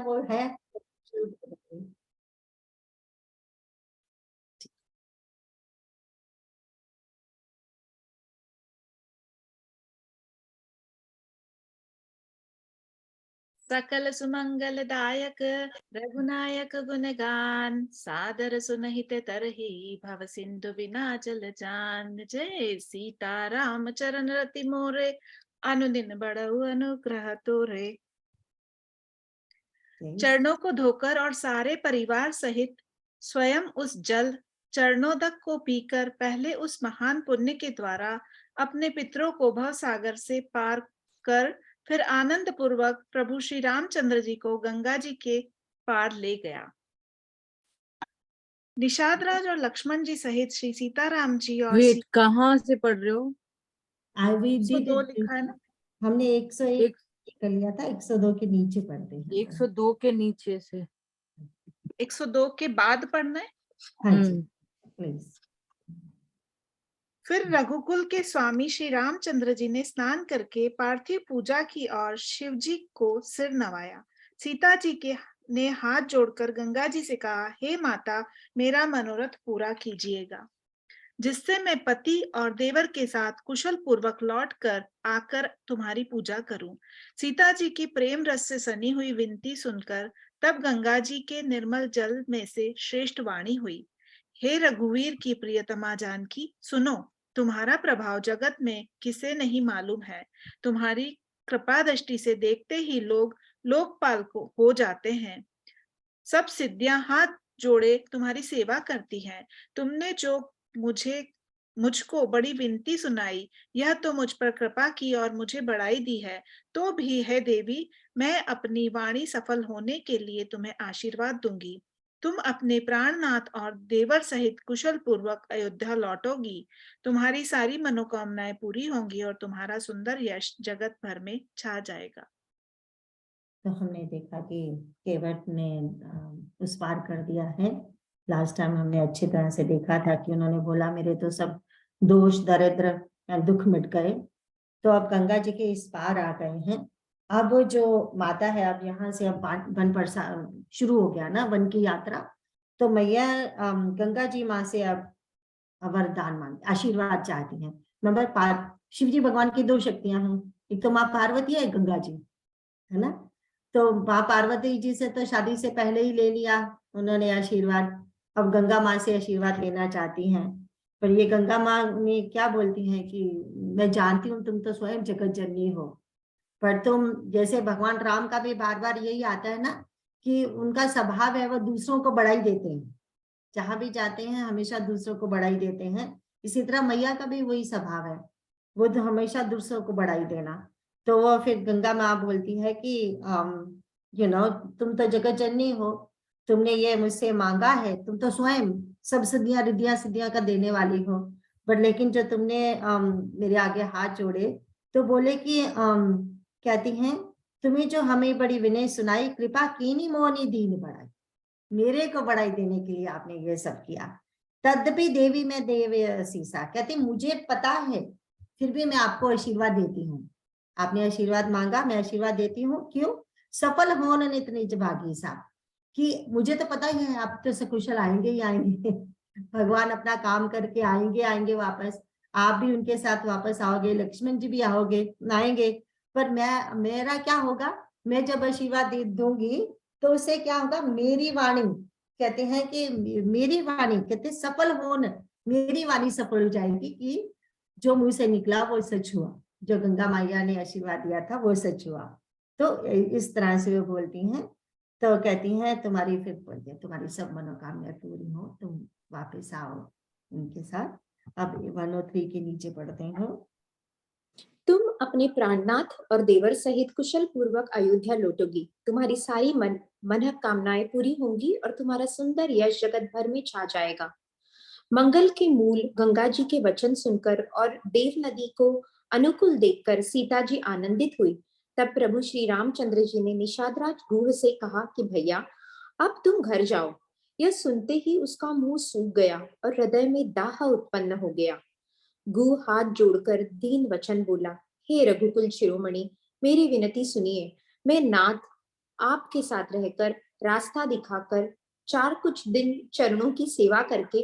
वो है। सकल सुमंगल दायक रघुनायक गुणगान, सादर सुनहित तरही भव सिंधु बिना जल जान। जय सीता राम चरण रति मोरे, अनुदिन बढ़ऊ अनुग्रह तोरे। चरणों को धोकर और सारे परिवार सहित स्वयं उस जल चरणोदक को पीकर पहले उस महान पुण्य के द्वारा अपने पितरों को भव सागर से पार कर फिर आनंद पूर्वक प्रभु श्री रामचंद्र जी को गंगा जी के पार ले गया। निषाद राज और लक्ष्मण जी सहित श्री सीताराम जी और वेट, कहाँ से पढ़ रहे हो? वी डिड 102 लिखा है ना? हमने 101 कर लिया था, 102 के नीचे पढ़ते हैं। 102 के नीचे से 102 के बाद पढ़ना है। हाँ जी प्लीज। फिर रघुकुल के स्वामी श्री रामचंद्र जी ने स्नान करके पार्थिव पूजा की और शिव जी को सिर नवाया। सीता जी के ने हाथ जोड़कर गंगा जी से कहा, हे माता, मेरा मनोरथ पूरा कीजिएगा, जिससे मैं पति और देवर के साथ कुशल पूर्वक लौट कर आकर तुम्हारी पूजा करूं। सीता जी की प्रेम रस से सनी हुई विनती सुनकर तब गंगा जी के निर्मल जल में से श्रेष्ठ वाणी हुई, हे रघुवीर की प्रियतमा जानकी, सुनो, तुम्हारा प्रभाव जगत में किसे नहीं मालूम है। तुम्हारी कृपा दृष्टि से देखते ही लोग लोकपाल को हो जाते हैं। सब सिद्धियां हाथ जोड़े तुम्हारी सेवा करती हैं। तुमने जो मुझको बड़ी विनती सुनाई, यह तो मुझ पर कृपा की और मुझे बढ़ाई दी है, तो भी है देवी, मैं अपनी वाणी सफल होने के लिए तुम्हें आशीर्वाद दूंगी। तुम अपने प्राणनाथ और देवर सहित कुशल पूर्वक अयोध्या लौटोगी। तुम्हारी सारी मनोकामनाएं पूरी होंगी और तुम्हारा सुंदर यश जगत भर में छा जाएगा। तो हमने देखा कि केवट ने उस पार कर दिया है। लास्ट टाइम हमने अच्छी तरह से देखा था कि उन्होंने बोला मेरे तो सब दोष दरिद्र दुख मिट गए। तो अब गंगा जी के इस पार आ गए हैं। अब जो माता है, अब यहाँ से अब वन पर शुरू हो गया ना, वन की यात्रा। तो मैया गंगा जी माँ से अब वरदान मांगती, आशीर्वाद चाहती हैं। नंबर शिव जी भगवान की दो शक्तियां हैं, एक तो माँ पार्वती है, एक गंगा जी है ना। तो माँ पार्वती जी से तो शादी से पहले ही ले लिया उन्होंने आशीर्वाद, अब गंगा माँ से आशीर्वाद लेना चाहती हैं। पर ये गंगा माँ ने क्या बोलती हैं कि मैं जानती हूँ तुम तो स्वयं जगत जननी हो, पर तुम जैसे भगवान राम का भी बार बार यही आता है ना कि उनका स्वभाव है वो दूसरों को बढ़ाई देते हैं, जहां भी जाते हैं हमेशा दूसरों को बढ़ाई देते हैं। इसी तरह मैया का भी वही स्वभाव है, वो तो हमेशा दूसरों को बढ़ाई देना। तो वो फिर गंगा माँ बोलती है कि तुम तो जगत जननी हो, तुमने ये मुझसे मांगा है, तुम तो स्वयं सब सिद्धियां रिद्धियां सिद्धियां का देने वाली हो, पर लेकिन जो तुमने मेरे आगे हाथ जोड़े तो बोले कि कहती हैं तुम्हें जो हमें बड़ी विनय सुनाई, कृपा कीनी मोहनी दीन बढ़ाई, मेरे को बढ़ाई देने के लिए आपने ये सब किया। तद्यपि देवी में देव सीसा, कहती मुझे पता है फिर भी मैं आपको आशीर्वाद देती हूँ। आपने आशीर्वाद मांगा, मैं आशीर्वाद देती हूँ। क्यों? सफल होने नित निज भागी सा, कि मुझे तो पता ही है आप तो सकुशल आएंगे ही आएंगे भगवान अपना काम करके आएंगे वापस, आप भी उनके साथ वापस आओगे, लक्ष्मण जी भी आएंगे। पर मेरा क्या होगा, मैं जब आशीर्वाद दे दूंगी तो उससे क्या होगा, मेरी वाणी, कहते हैं कि मेरी वाणी, कहते सफल होने, मेरी वाणी सफल हो जाएगी कि जो मुंह से निकला वो सच हुआ, जो गंगा मैया ने आशीर्वाद दिया था वो सच हुआ। तो इस तरह से वो बोलती हैं। तो कहती हैं तुम्हारी, फिर बोलते हैं तुम्हारी सब मनोकामनाएं पूरी हो, तुम वापस आओ उनके साथ। अब 103 के नीचे पढ़ते हो। तुम अपने प्राणनाथ और देवर सहित कुशल पूर्वक अयोध्या लौटोगी। तुम्हारी सारी मनोकामनाएं पूरी होंगी और तुम्हारा सुंदर यश जगत भर में छा जाएगा। मंगल के मूल गंगा जी के वचन सुनकर और देव नदी को अनुकूल देखकर सीता जी आनंदित हुई। तब प्रभु श्री रामचंद्र जी ने निषादराज गुह से कहा कि भैया अब तुम घर जाओ। यह सुनते ही उसका मुंह सूख गया और हृदय में दाह उत्पन्न हो गया। गु हाथ जोड़कर दीन वचन बोला, हे रघुकुल शिरोमणि, मेरी विनती सुनिए। मैं नाथ आपके साथ रहकर, रास्ता दिखाकर, 4 कुछ दिन चरणों की सेवा करके,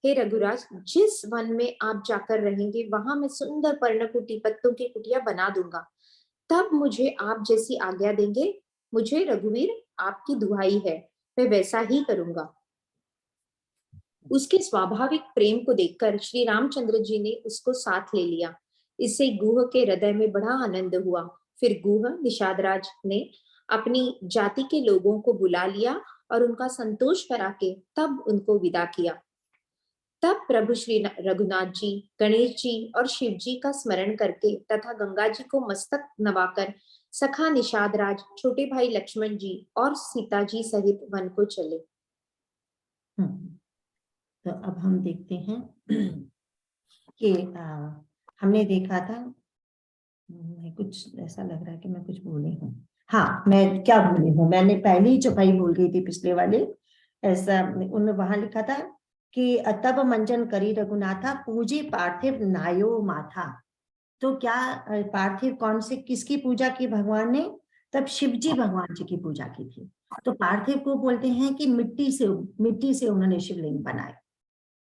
हे रघुराज, जिस वन में आप जाकर रहेंगे वहां मैं सुंदर पर्णकुटी पत्तों की कुटिया बना दूंगा। तब मुझे आप जैसी आज्ञा देंगे। मुझे रघुवीर आपकी दुहाई है, मैं वैसा ही करूंगा। उसके स्वाभाविक प्रेम को देखकर श्री रामचंद्र जी ने उसको साथ ले लिया। इससे गुह के हृदय में बड़ा आनंद हुआ। फिर गुह निषादराज ने अपनी जाति के लोगों को बुला लिया और उनका संतोष करा के तब उनको विदा किया। तब प्रभु श्री रघुनाथ जी, गणेश जी और शिव जी का स्मरण करके तथा गंगा जी को मस्तक नवाकर सखा निषाद राज, छोटे भाई लक्ष्मण जी और सीता जी सहित वन को चले। तो अब हम देखते हैं कि हमने देखा था, कुछ ऐसा लग रहा है कि मैं कुछ भूली हूँ। हाँ, मैं क्या भूली हूँ, मैंने पहले ही चौपाई भूल गई थी पिछले वाले। ऐसा उन्होंने वहां लिखा था कि तब मंजन करी रघुनाथा, पूजी पार्थिव नायो माथा। तो क्या पार्थिव कौन से किसकी पूजा की भगवान ने? तब शिव जी भगवान जी की पूजा की थी। तो पार्थिव को बोलते हैं कि मिट्टी से उन्होंने शिवलिंग बनाए।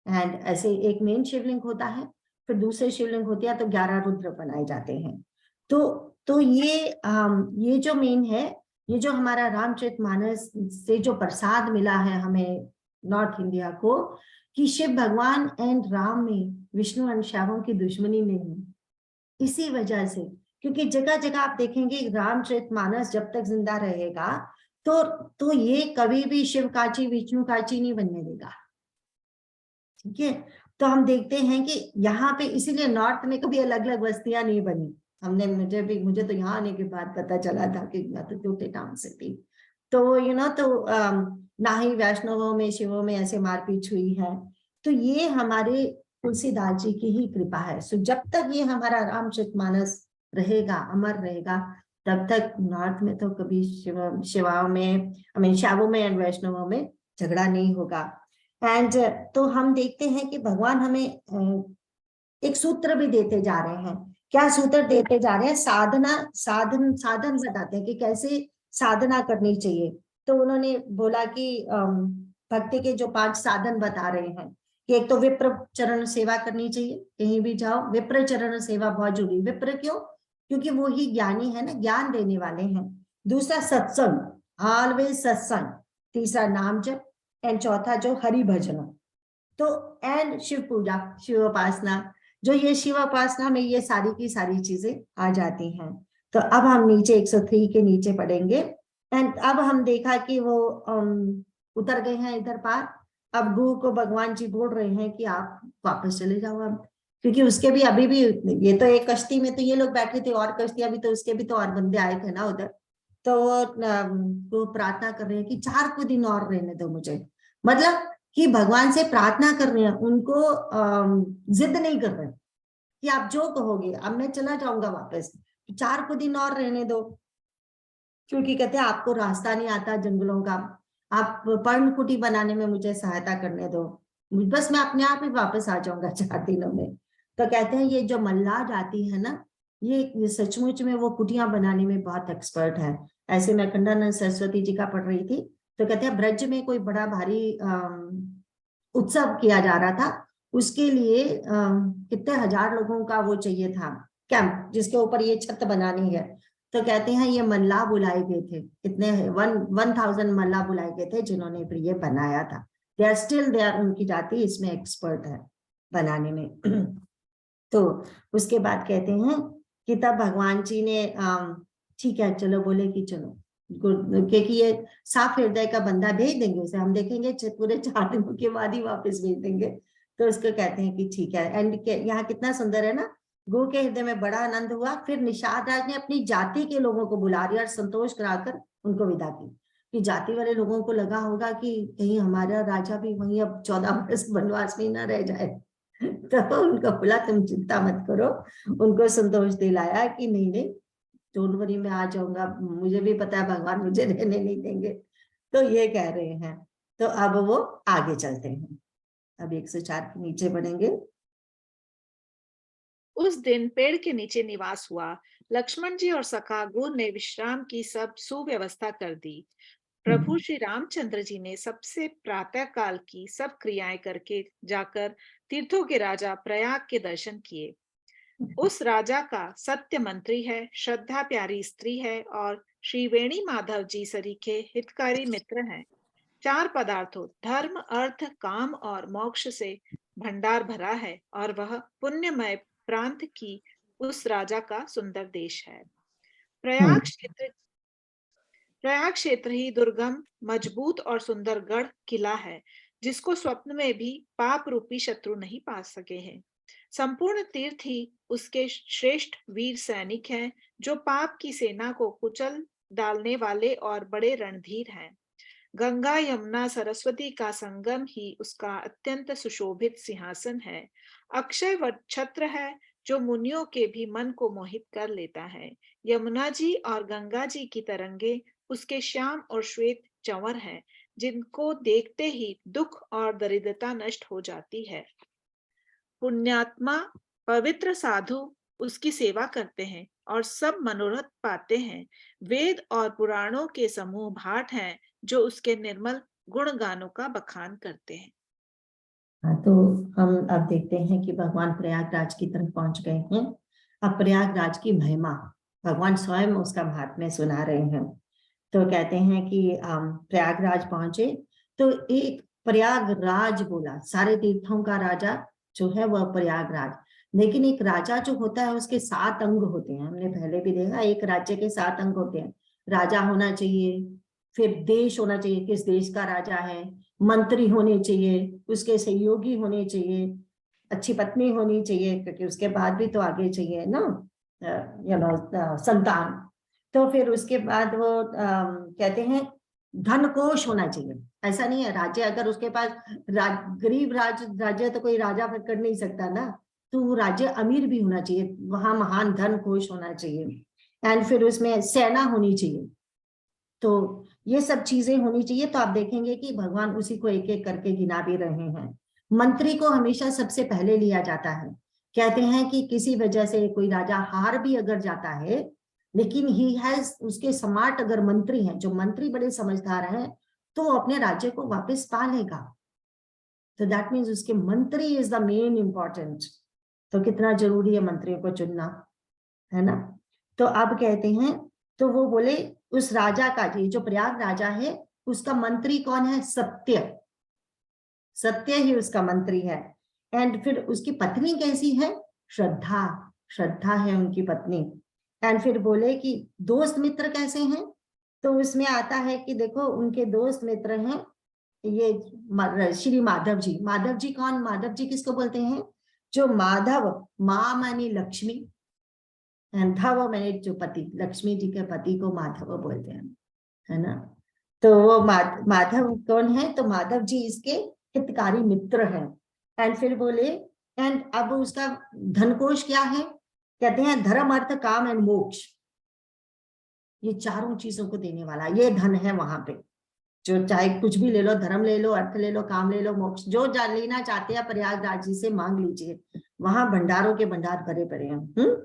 एंड ऐसे एक मेन शिवलिंग होता है, फिर दूसरे शिवलिंग होते हैं, तो 11 रुद्र बनाए जाते हैं। तो ये जो मेन है, ये जो हमारा रामचरितमानस से जो प्रसाद मिला है हमें नॉर्थ इंडिया को, कि शिव भगवान एंड राम में विष्णु एंड शैवों की दुश्मनी नहीं, इसी वजह से। क्योंकि जगह जगह आप देखेंगे रामचरितमानस जब तक जिंदा रहेगा तो ये कभी भी शिव काची विष्णु काची नहीं बनने देगा। ठीक है, तो हम देखते हैं कि यहाँ पे इसीलिए नॉर्थ में कभी अलग अलग बस्तियां नहीं बनी। मुझे तो यहाँ आने के बाद पता चला था कि मैं तो छोटे टाउन से थी। तो ना ही वैष्णवों में शिवों में ऐसे मारपीट हुई है। तो ये हमारे तुलसीदास जी की ही कृपा है। सो जब तक ये हमारा रामचरितमानस रहेगा, अमर रहेगा, तब तक नॉर्थ में तो कभी शिवाओं में शैवों में एंड वैष्णवों में झगड़ा नहीं होगा। एंड तो हम देखते हैं कि भगवान हमें एक सूत्र भी देते जा रहे हैं। क्या सूत्र देते जा रहे हैं? साधन बताते हैं कि कैसे साधना करनी चाहिए। तो उन्होंने बोला कि भक्ति के जो 5 साधन बता रहे हैं कि एक तो विप्र चरण सेवा करनी चाहिए, कहीं भी जाओ विप्र चरण सेवा बहुत जरूरी। विप्र क्यों? क्योंकि वो ही ज्ञानी है ना, ज्ञान देने वाले हैं। दूसरा सत्संग, ऑलवेज सत्संग। तीसरा नाम जप, एंड चौथा जो हरि भजन। तो एंड शिव पूजा, शिव उपासना, जो ये शिव उपासना में ये सारी की सारी चीजें आ जाती हैं। तो अब हम नीचे 103 के नीचे पढ़ेंगे। एंड अब हम देखा कि वो उतर गए हैं इधर पार। अब गुरु को भगवान जी बोल रहे हैं कि आप वापस चले जाओ अब, क्योंकि उसके भी अभी भी, ये तो एक कश्ती में तो ये लोग बैठे थे, और कश्तियां भी तो उसके भी तो और बंदे आए थे ना उधर। तो वो प्रार्थना कर रहे हैं कि 4 को दिन और रहने दो मुझे। मतलब कि भगवान से प्रार्थना कर रहे हैं, उनको जिद नहीं कर रहे कि आप जो कहोगे अब मैं चला जाऊंगा वापस, 4 को दिन और रहने दो। क्योंकि कहते हैं आपको रास्ता नहीं आता जंगलों का, आप पर्णकुटी बनाने में मुझे सहायता करने दो, बस मैं अपने आप ही वापस आ जाऊंगा 4 दिनों में। तो कहते हैं ये जो मल्लाह जाति है ना, ये सचमुच में वो कुटियां बनाने में बहुत एक्सपर्ट है। ऐसे मैं खंडानंद सरस्वती जी का पढ़ रही थी, तो कहते हैं ब्रज में कोई बड़ा भारी उत्सव किया जा रहा था, उसके लिए कितने हजार लोगों का वो चाहिए था कैंप, जिसके ऊपर ये छत बनानी है। तो कहते हैं ये मल्लाह बुलाए गए थे, कितने 1000 मल्लाह बुलाए गए थे जिन्होंने फिर ये बनाया था। दे आर उनकी जाति इसमें एक्सपर्ट है बनाने में। तो उसके बाद कहते हैं कि तब भगवान जी ने ठीक है चलो, बोले कि चलो, क्योंकि ये साफ हृदय का बंदा भेज देंगे उसे, हम देखेंगे पूरे 4 दिनों के बाद ही वापस भेज देंगे। तो उसको कहते हैं कि ठीक है। एंड यहाँ कितना सुंदर है ना, गो के हृदय में बड़ा आनंद हुआ। फिर निषाद राज ने अपनी जाति के लोगों को बुला लिया और संतोष कराकर उनको विदा की। कि जाति वाले लोगों को लगा होगा कि कहीं हमारा राजा भी वहीं अब 14 वर्ष वनवास में ना रह जाए। तो उनको बोला तुम चिंता मत करो, उनको संतोष दिलाया कि नहीं नहीं डोंट वरी, मैं आ जाऊंगा, मुझे भी पता है भगवान मुझे रहने नहीं देंगे। तो ये कह रहे हैं। तो अब वो आगे चलते हैं, अब 104 के नीचे बढ़ेंगे। उस दिन पेड़ के नीचे निवास हुआ। लक्ष्मण जी और सखा गुर ने विश्राम की सब सुव्यवस्था कर दी। प्रभु श्री रामचंद्र जी ने सबसे प्रातः काल की सब क्रियाएं करके जाकर तीर्थों के राजा प्रयाग के दर्शन किए। उस राजा का सत्य मंत्री है, श्रद्धा प्यारी स्त्री है और श्री वेणी माधव जी सरीखे हितकारी मित्र हैं। 4 पदार्थों धर्म अर्थ काम और मोक्ष से भंडार भरा है और वह पुण्यमय प्रांत की उस राजा का सुंदर देश है। प्रयाग क्षेत्र प्रयाग क्षेत्र ही दुर्गम मजबूत और सुंदर गढ़ किला है, जिसको स्वप्न में भी पाप रूपी शत्रु नहीं पा सके हैं। संपूर्ण तीर्थ ही उसके श्रेष्ठ वीर सैनिक हैं, जो पाप की सेना को कुचल डालने वाले और बड़े रणधीर हैं। गंगा यमुना सरस्वती का संगम ही उसका अत्यंत सुशोभित सिंहासन है। अक्षय वट छत्र है, जो मुनियों के भी मन को मोहित कर लेता है। यमुना जी और गंगा जी की तरंगे उसके श्याम और श्वेत चंवर हैं, जिनको देखते ही दुख और दरिद्रता नष्ट हो जाती है। पुण्यात्मा पवित्र साधु उसकी सेवा करते हैं और सब मनोरथ पाते हैं। वेद और पुराणों के समूह भाट हैं, जो उसके निर्मल गुण गानों का बखान करते हैं। हाँ, तो हम अब देखते हैं कि भगवान प्रयागराज की तरफ पहुंच गए हैं। अब प्रयागराज की महिमा भगवान स्वयं उसका महात्म्य सुना रहे हैं। तो कहते हैं कि प्रयागराज पहुंचे तो एक प्रयागराज बोला, सारे तीर्थों का राजा जो है वह प्रयागराज। लेकिन एक राजा जो होता है उसके 7 अंग होते हैं, हमने पहले भी देखा, एक राज्य के 7 अंग होते हैं। राजा होना चाहिए, फिर देश होना चाहिए, किस देश का राजा है, मंत्री होने चाहिए, उसके सहयोगी होने चाहिए, अच्छी पत्नी होनी चाहिए, क्योंकि उसके बाद भी तो आगे चाहिए ना संतान। तो फिर उसके बाद वो कहते हैं धन कोश होना चाहिए। ऐसा नहीं है राज्य अगर उसके पास गरीब राज्य तो कोई राजा फिर कर नहीं सकता ना, तो राज्य अमीर भी होना चाहिए, वहां महान धन कोश होना चाहिए। एंड फिर उसमें सेना होनी चाहिए। तो ये सब चीजें होनी चाहिए। तो आप देखेंगे कि भगवान उसी को एक एक करके गिना भी रहे हैं। मंत्री को हमेशा सबसे पहले लिया जाता है। कहते हैं कि किसी वजह से कोई राजा हार भी अगर जाता है, लेकिन ही हैज उसके स्मार्ट अगर मंत्री हैं, जो मंत्री बड़े समझदार हैं, तो वो अपने राज्य को वापस पा लेगा। तो दैट मीन्स उसके मंत्री इज द मेन इंपॉर्टेंट। तो कितना जरूरी है मंत्रियों को चुनना, है ना। तो अब कहते हैं, तो वो बोले उस राजा का, जो प्रयाग राजा है उसका मंत्री कौन है? सत्य। सत्य ही उसका मंत्री है। एंड फिर उसकी पत्नी कैसी है? श्रद्धा। श्रद्धा है उनकी पत्नी। एंड फिर बोले कि दोस्त मित्र कैसे हैं? तो उसमें आता है कि देखो उनके दोस्त मित्र हैं ये श्री माधव जी। माधव जी कौन? माधव जी किसको बोलते हैं? जो माधव, माँ मानी लक्ष्मी, धव मैंने जो पति, लक्ष्मी जी के पति को माधव बोलते हैं, है ना। तो वो माधव कौन है? तो माधव जी इसके हितकारी मित्र हैं। एंड फिर बोले, एंड अब उसका धनकोश क्या है? कहते हैं धर्म अर्थ काम एंड मोक्ष, ये चारों चीजों को देने वाला ये धन है वहां पे। जो चाहे कुछ भी ले लो, धर्म ले लो, अर्थ ले लो, काम ले लो, मोक्ष जो लेना चाहते हैं प्रयागराज जी से मांग लीजिए, वहां भंडारों के भंडार भरे पड़े हैं।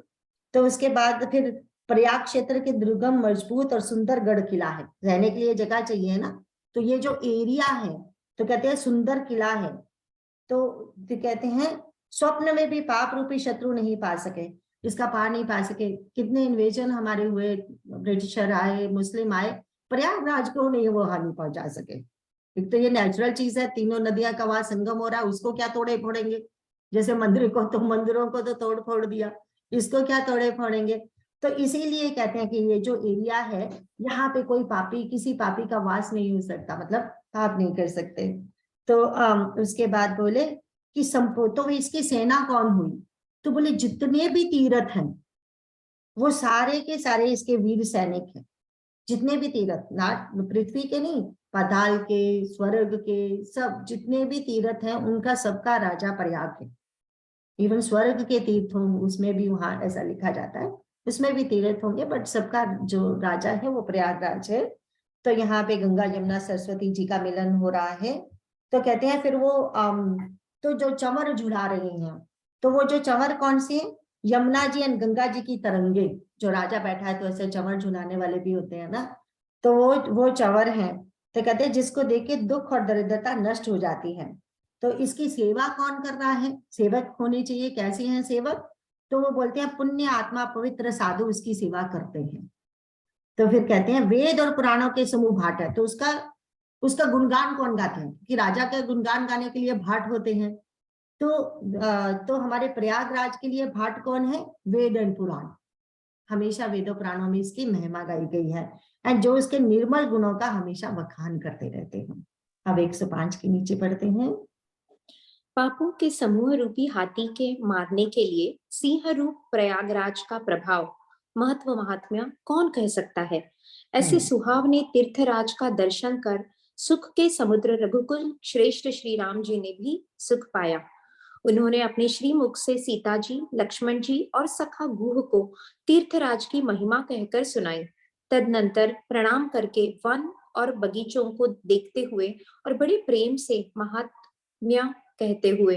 तो उसके बाद फिर प्रयाग क्षेत्र के दुर्गम मजबूत और सुंदर गढ़ किला है, रहने के लिए जगह चाहिए ना। तो ये जो एरिया है तो कहते हैं सुंदर किला है। तो कहते हैं स्वप्न में भी पाप रूपी शत्रु नहीं पा सके, इसका पार नहीं पा सके। कितने इन्वेजन हमारे हुए, ब्रिटिशर आए, मुस्लिम आए, प्रयागराज को नहीं वो हानि पहुंचा सके। एक तो ये नेचुरल चीज है, तीनों नदियां का वहां संगम हो रहा है, उसको क्या तोड़े फोड़ेंगे? जैसे मंदिरों को तो तोड़ फोड़ दिया, इसको क्या तोड़े फोड़ेंगे? तो इसीलिए कहते हैं कि ये जो एरिया है यहाँ पे कोई पापी, किसी पापी का वास नहीं हो सकता, मतलब पाप नहीं कर सकते। तो उसके बाद बोले कि तो इसकी सेना कौन हुई? तो बोले जितने भी तीर्थ हैं वो सारे के सारे इसके वीर सैनिक हैं। जितने भी तीर्थ, ना पृथ्वी के नहीं, पाताल के, स्वर्ग के, सब जितने भी तीर्थ हैं उनका सबका राजा प्रयाग है। इवन स्वर्ग के तीर्थ हों उसमें भी वहां ऐसा लिखा जाता है, उसमें भी तीर्थ होंगे, बट सबका जो राजा है वो प्रयागराज है। तो यहाँ पे गंगा यमुना सरस्वती जी का मिलन हो रहा है। तो कहते हैं फिर वो तो जो चंवर झुला रही हैं, तो वो जो चंवर कौन से? यमुना जी एंड गंगा जी की तरंगे, जो राजा बैठा है तो ऐसे चंवर झुलाने वाले भी होते हैं ना, तो वो चंवर हैं। तो कहते हैं जिसको देख के दुख और दरिद्रता नष्ट हो जाती है। तो इसकी सेवा कौन कर रहा है? सेवक होने चाहिए। कैसे हैं सेवक? तो वो बोलते हैं पुण्य आत्मा पवित्र साधु उसकी सेवा करते हैं। तो फिर कहते हैं वेद और पुराणों के समूह भाट है, तो उसका गुणगान कौन गाते हैं? कि राजा के गुणगान गाने के लिए भाट होते हैं। तो हमारे प्रयागराज के लिए भाट कौन है? वेद एंड पुराण। हमेशा वेदों पुराणों में इसकी महिमा गाई गई है, एंड जो इसके निर्मल गुणों का हमेशा बखान करते रहते हैं। अब 105 के नीचे पढ़ते हैं। पापों के समूह रूपी हाथी के मारने के लिए सिंह रूप प्रयागराज का प्रभाव, महत्व, महात्म्य कौन कह सकता है। ऐसे सुहावने तीर्थराज का दर्शन कर सुख के समुद्र रघुकुल श्रेष्ठ श्री राम जी ने भी सुख पाया। उन्होंने अपने श्रीमुख से सीता जी, लक्ष्मण जी और सखा गुह को तीर्थराज की महिमा कहकर सुनाई। तदनंतर प्रणाम करके वन और बगीचों को देखते हुए और बड़े प्रेम से महात्म्य कहते हुए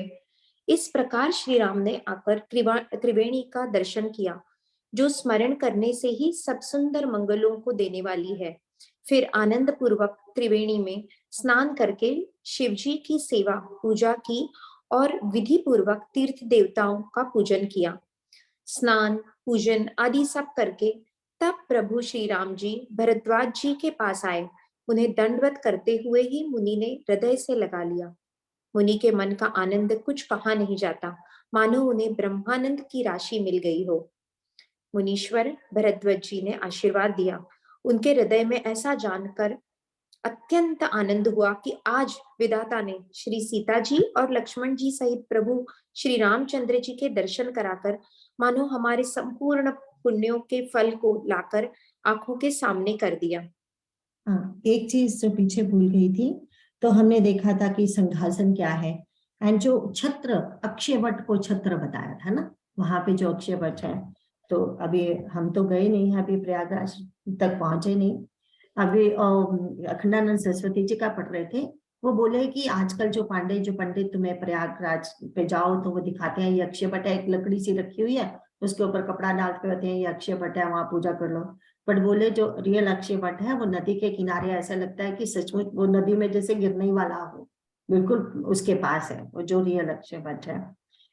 इस प्रकार श्री राम ने आकर त्रिवेणी का दर्शन किया, जो स्मरण करने से ही सब सुंदर मंगलों को देने वाली है। फिर आनंद पूर्वक त्रिवेणी में स्नान करके शिवजी की सेवा पूजा की और विधि पूर्वक तीर्थ देवताओं का पूजन किया। स्नान पूजन आदि सब करके तब प्रभु श्री राम जी भरद्वाज जी के पास आए। उन्हें दंडवत करते हुए ही मुनि ने हृदय से लगा लिया। मुनि के मन का आनंद कुछ कहा नहीं जाता, मानो उन्हें ब्रह्मानंद की राशि मिल गई हो। मुनीश्वर भरद्वाज जी ने आशीर्वाद दिया। उनके हृदय में ऐसा जानकर अत्यंत आनंद हुआ कि आज विधाता ने श्री सीता जी और लक्ष्मण जी सहित प्रभु श्री रामचंद्र जी के दर्शन कराकर मानो हमारे संपूर्ण पुण्यों के फल को लाकर आंखों के सामने कर दिया। हाँ, एक चीज जो पीछे भूल गई थी, तो हमने देखा था कि संघासन क्या है, एंड जो छत्र, अक्षय वट को छत्र बताया था ना, वहां पे जो अक्षय वट है। तो अभी हम तो गए नहीं हैं, अभी प्रयागराज तक पहुंचे नहीं। अभी अखंडानंद सरस्वती जी का पढ़ रहे थे, वो बोले कि आजकल जो पंडित तुम्हें प्रयागराज पे जाओ तो वो दिखाते हैं ये अक्षय वट है, एक लकड़ी सी रखी हुई है, उसके ऊपर कपड़ा डाल के कहते हैं ये अक्षय वट है, वहां पूजा कर लो। बट बोले जो रियल अक्षय वट है वो नदी के किनारे, ऐसा लगता है कि सचमुच वो नदी में जैसे गिरने वाला हो, बिल्कुल उसके पास है वो जो रियल अक्षय वट है।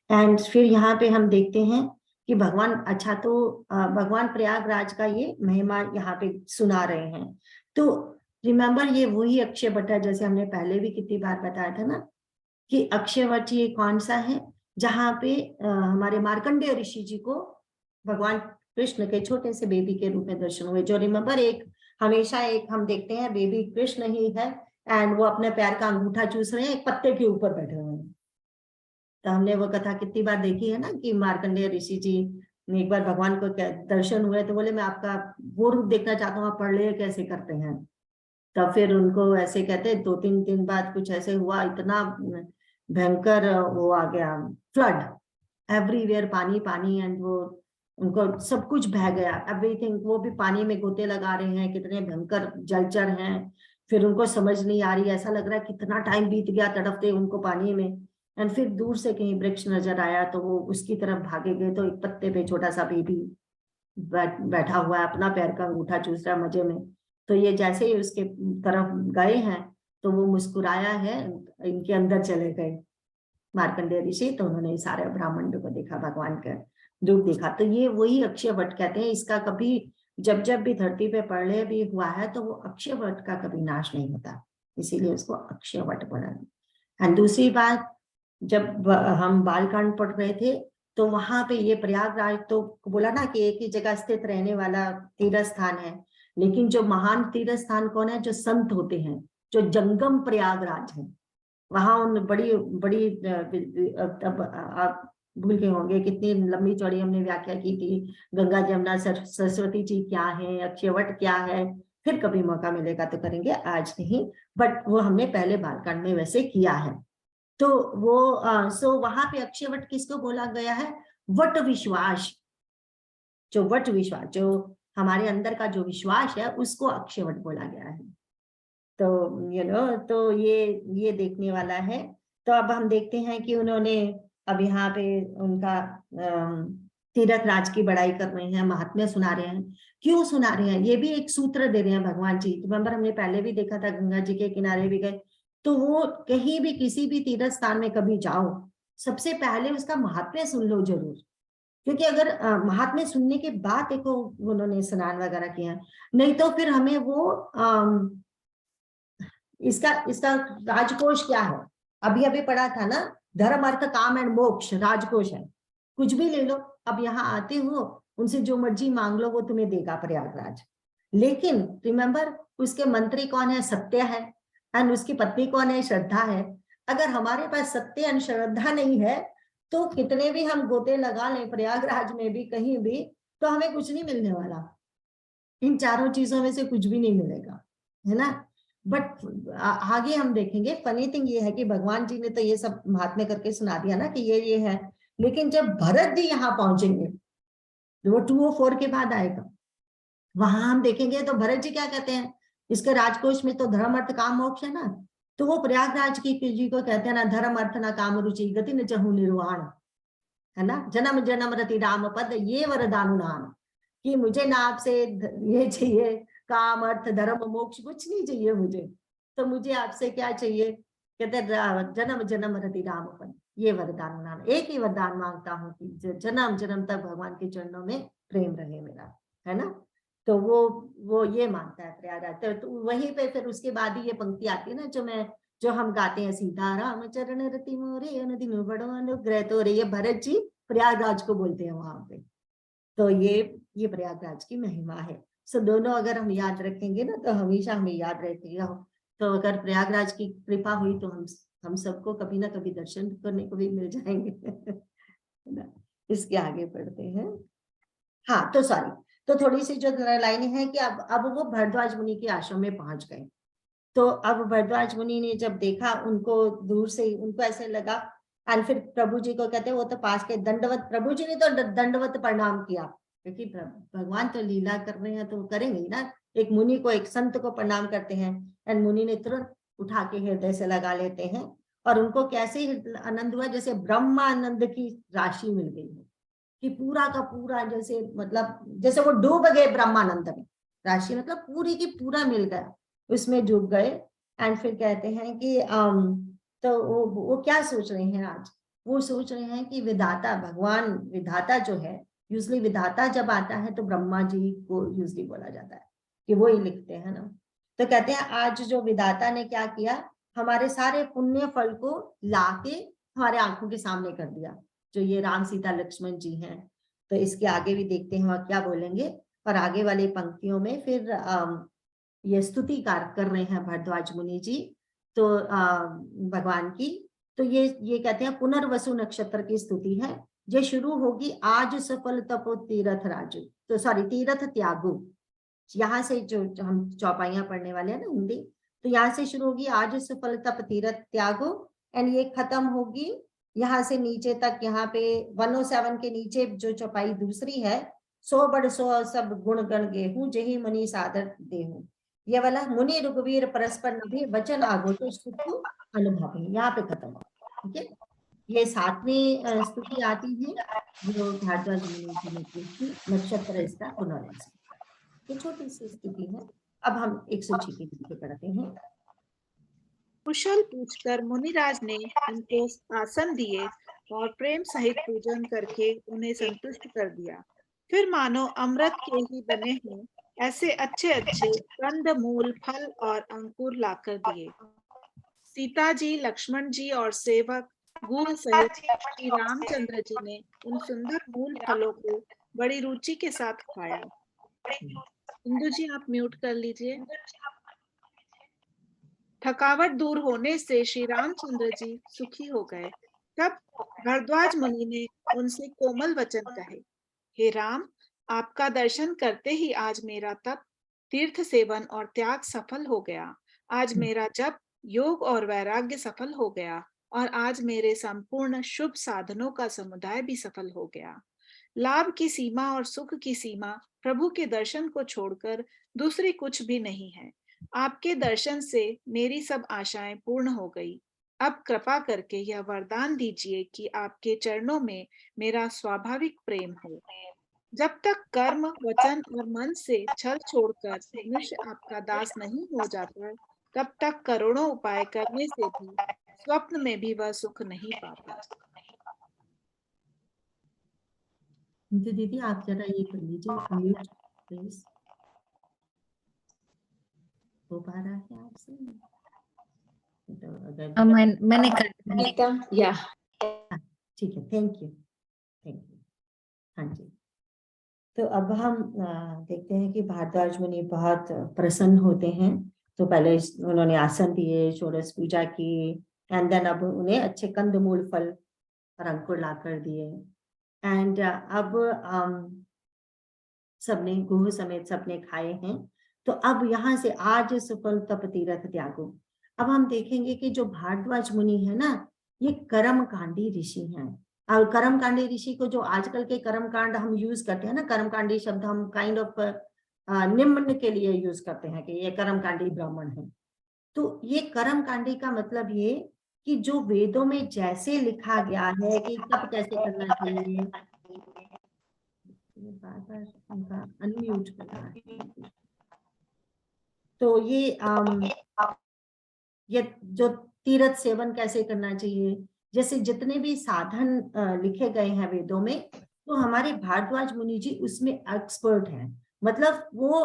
एंड फिर यहाँ पे हम देखते हैं कि भगवान, अच्छा तो भगवान प्रयागराज का ये महिमा यहाँ पे सुना रहे हैं। तो रिमेम्बर ये वही अक्षय वट है, जैसे हमने पहले भी कितनी बार बताया था ना कि अक्षय वट ये कौन सा है, जहाँ पे हमारे मार्कंडेय ऋषि जी को भगवान कृष्ण के छोटे से बेबी के रूप में दर्शन हुए। जो रिमेम्बर एक हमेशा एक हम देखते हैं बेबी कृष्ण ही है, एंड वो अपने पैर का अंगूठा चूस रहे हैं, एक पत्ते के ऊपर बैठे हुए हैं। तो हमने वो कथा कितनी बार देखी है ना कि मार्कंडेय ऋषि जी ने एक बार भगवान को दर्शन हुए तो बोले मैं आपका वो रूप देखना चाहता हूँ, आप प्रलय कैसे करते हैं। तब फिर उनको ऐसे कहते 2-3 दिन बाद कुछ ऐसे हुआ, इतना भयंकर वो आ गया फ्लड, एवरीवेयर पानी पानी, एंड वो उनको सब कुछ बह गया, एवरीथिंग। वो भी पानी में गोते लगा रहे हैं, कितने भयंकर जलचर हैं। फिर उनको समझ नहीं आ रही, ऐसा लग रहा है कितना टाइम बीत गया तड़पते उनको पानी में। एंड फिर दूर से कहीं वृक्ष नजर आया तो वो उसकी तरफ भागे गए, तो एक पत्ते पे छोटा सा बेबी बैठा हुआ है, अपना पैर का अंगूठा चूस रहा है मजे में। तो ये जैसे ही उसके तरफ गए हैं तो वो मुस्कुराया है, इनके अंदर चले गए मार्कंडेय ऋषि। तो उन्होंने सारे ब्राह्मण को देखा, भगवान का रूप देखा। तो ये वही अक्षय वट कहते हैं। इसका कभी जब जब भी धरती पे प्रलय भी हुआ है तो वो अक्षय वट का कभी नाश नहीं होता, इसीलिए उसको अक्षय वट बोला। एंड दूसरी बात, जब हम बालकांड पढ़ रहे थे तो वहां पे ये प्रयागराज तो बोला ना कि एक ही जगह स्थित रहने वाला तीर्थ स्थान है, लेकिन जो महान तीर्थ स्थान कौन है? जो संत होते हैं, जो जंगम प्रयागराज है। वहां उन बड़ी बड़ी तब आप भूल गए होंगे कितनी लंबी चौड़ी हमने व्याख्या की थी, गंगा जमुना सरस्वती जी क्या है, अक्षयवट क्या है। फिर कभी मौका मिलेगा तो करेंगे, आज नहीं, बट वो हमने पहले बालकांड में वैसे किया है। तो वो सो वहां पे अक्षयवट किसको बोला गया है? वट विश्वास, जो वट विश्वास, जो हमारे अंदर का जो विश्वास है उसको अक्षयवट बोला गया है। तो तो ये देखने वाला है। तो अब हम देखते हैं कि उन्होंने अब यहाँ पे उनका तीर्थ राज की बड़ाई कर रहे हैं, महात्म्य सुना रहे हैं। क्यों सुना रहे हैं? ये भी एक सूत्र दे रहे हैं भगवान जी। रिमेंबर हमने पहले भी देखा था, गंगा जी के किनारे भी गए तो वो कहीं भी किसी भी तीर्थ स्थान में कभी जाओ, सबसे पहले उसका महात्म्य सुन लो जरूर, क्योंकि अगर महात्म्य सुनने के बाद देखो उन्होंने स्नान वगैरह किया, नहीं तो फिर हमें वो इसका इसका राजकोष क्या है, अभी अभी पढ़ा था ना, धर्म अर्थ काम एंड मोक्ष राजकोष है। कुछ भी ले लो, अब यहाँ आते हो उनसे जो मर्जी मांग लो वो तुम्हें देगा प्रयागराज। लेकिन रिमेंबर उसके मंत्री कौन है? सत्य है, एंड उसकी पत्नी कौन है? श्रद्धा है। अगर हमारे पास सत्य एंड श्रद्धा नहीं है तो कितने भी हम गोते लगा लें प्रयागराज में भी कहीं भी, तो हमें कुछ नहीं मिलने वाला। इन चारों चीजों में से कुछ भी नहीं मिलेगा, है ना। बट आगे हम देखेंगे, फनी थिंग ये है कि भगवान जी ने तो ये सब महात्म्य करके सुना दिया ना कि ये है, लेकिन जब भरत जी यहाँ पहुंचेंगे, वो 204 के बाद आएगा, वहां हम देखेंगे तो भरत जी क्या कहते हैं, इसके राजकोष में तो धर्म अर्थ काम मोक्ष है ना, तो वो प्रयागराज की जी को कहते हैं ना, धर्म अर्थ ना काम रुचि गति न चहु निर्वाण, है ना, जन्म जन्म रति राम पद ये वरदानु नाम, कि मुझे ना आपसे ये चाहिए काम अर्थ धर्म मोक्ष, कुछ नहीं चाहिए मुझे, तो मुझे आपसे क्या चाहिए? कहते जन्म जन्म रति राम पद ये वरदान नाम, एक ही वरदान मांगता हूँ कि जन्म जन्म तक भगवान के चरणों में प्रेम रहे मेरा, है ना। तो वो ये मानता है प्रयागराज। तो वहीं पे फिर उसके बाद ही ये पंक्ति आती है ना, जो हम गाते हैं, सीता राम चरण रति मोरे अनुदिन बड़ो अनुग्रह तोरे, ये भरत जी प्रयागराज को बोलते हैं वहां पे। तो ये प्रयागराज की महिमा है। सो दोनों अगर हम याद रखेंगे ना तो हमेशा हमें याद रहेगा। तो अगर प्रयागराज की कृपा हुई तो हम सबको कभी ना कभी दर्शन करने को भी मिल जाएंगे। इसके आगे पढ़ते हैं। हाँ तो सॉरी, तो थोड़ी सी जो लाइन है कि अब वो भरद्वाज मुनि के आश्रम में पहुंच गए। तो अब भरद्वाज मुनि ने जब देखा उनको दूर से ही, उनको ऐसे लगा, और फिर प्रभु जी को कहते हैं, वो तो पास के दंडवत, प्रभु जी ने तो दंडवत प्रणाम किया, क्योंकि भगवान तो लीला कर रहे हैं तो वो करेंगे ही ना। एक मुनि को, एक संत को प्रणाम करते हैं, एंड मुनि ने तुरंत उठा के हृदय से लगा लेते हैं, और उनको कैसे आनंद हुआ, जैसे ब्रह्मानंद की राशि मिल गई है, कि पूरा का पूरा जैसे, मतलब जैसे वो डूब गए ब्रह्मानंद में, राशि मतलब पूरी की पूरा मिल गया, उसमें डूब गए। एंड फिर कहते हैं कि तो वो क्या सोच रहे हैं आज? वो सोच रहे हैं कि विधाता, भगवान विधाता जो है, यूजली विधाता जब आता है तो ब्रह्मा जी को यूजली बोला जाता है कि वो ही लिखते हैं ना। तो कहते हैं आज जो विधाता ने क्या किया, हमारे सारे पुण्य फल को लाके हमारे आंखों के सामने कर दिया, जो ये राम सीता लक्ष्मण जी हैं। तो इसके आगे भी देखते हैं वह क्या बोलेंगे, और आगे वाली पंक्तियों में फिर ये स्तुति कर रहे हैं भरद्वाज मुनि जी तो भगवान की। तो ये कहते हैं पुनर्वसु नक्षत्र की स्तुति है, ये शुरू होगी आज सफल तपो तीर्थ राजू, तो सॉरी तीर्थ त्यागु, यहाँ से जो हम चौपाइयां पढ़ने वाले हैं ना हिंदी, तो यहाँ से शुरू होगी आज सफल तप तीर्थ त्यागो, एंड ये खत्म होगी यहाँ से नीचे तक, यहाँ पे 107 के नीचे जो चौपाई दूसरी है, 100 बड़ 100 सब गुण गण गेहूं जही मुनि सादर देहूं, ये वाला मुनि रघुवीर परस्पर नभी वचन आगो तो स्तुति अनुभव, यहाँ पे खत्म हो। ठीक है, ये 7वीं स्तुति आती है जो भारद्वाज मुनि जी ने की थी, नक्षत्र इसका पुनर्वसन। ये छोटी सी स्तुति है। अब हम 106 के नीचे पढ़ते हैं। कुशल पूछकर मुनिराज ने उनको आसन दिए और प्रेम सहित पूजन करके उन्हें संतुष्ट कर दिया। फिर मानो अमृत के ही बने हों ऐसे अच्छे अच्छे कंद मूल फल और अंकुर लाकर दिए। सीता जी, लक्ष्मण जी और सेवक गुण सहित श्री रामचंद्र जी ने उन सुंदर मूल फलों को बड़ी रुचि के साथ खाया। इंदु जी आप म्यूट कर लीजिए। थकावट दूर होने से श्री रामचंद्र जी सुखी हो गए। तब भरद्वाज मुनि ने उनसे कोमल वचन कहे, हे राम, आपका दर्शन करते ही आज मेरा तप, तीर्थ सेवन और त्याग सफल हो गया। आज मेरा जप, योग और वैराग्य सफल हो गया, और आज मेरे संपूर्ण शुभ साधनों का समुदाय भी सफल हो गया। लाभ की सीमा और सुख की सीमा प्रभु के दर्शन को छोड़कर दूसरी कुछ भी नहीं है। आपके दर्शन से मेरी सब आशाएं पूर्ण हो गई। अब कृपा करके यह वरदान दीजिए कि आपके चरणों में मेरा स्वाभाविक प्रेम हो। जब तक कर्म, वचन और मन से छल छोड़कर मनुष्य आपका दास नहीं हो जाता, तब तक करोड़ों उपाय करने से भी स्वप्न में भी वह सुख नहीं पाता। तो दीदी आप जरा ये कर लीजिए, अनम्यूट प्लीज। हो पा रहा है आपसे? तो अगर मैंने कर दिया। गीता, या ठीक है, थैंक यू, थैंक यू। हाँ जी, तो अब हम देखते हैं कि भारद्वाज मुनि बहुत प्रसन्न होते हैं। तो पहले उन्होंने आसन दिए, षोडश पूजा की, एंड देन अब उन्हें अच्छे कंदमूल फल और अंकुर ला कर दिए। एंड अब सबने गुह समेत सबने खाए हैं। तो अब यहाँ से आज सुफल तप तीरथ त्यागो। अब हम देखेंगे कि जो भारद्वाज मुनि है ना, ये कर्मकांडी ऋषि हैं। और कर्मकांडी ऋषि को जो आजकल के कर्मकांड हम यूज करते हैं ना, कर्मकांडी शब्द हम काइंड ऑफ निम्न के लिए यूज करते हैं कि ये कर्मकांडी ब्राह्मण है। तो ये कर्मकांडी का मतलब ये कि जो वेदों में जैसे लिखा गया है कि कब कैसे करना चाहिए, बार बार उनका अनम्यूट करना है। तो ये जो तीर्थ सेवन कैसे करना चाहिए, जैसे जितने भी साधन लिखे गए हैं वेदों में, तो हमारे भारद्वाज मुनि जी उसमें एक्सपर्ट हैं। मतलब वो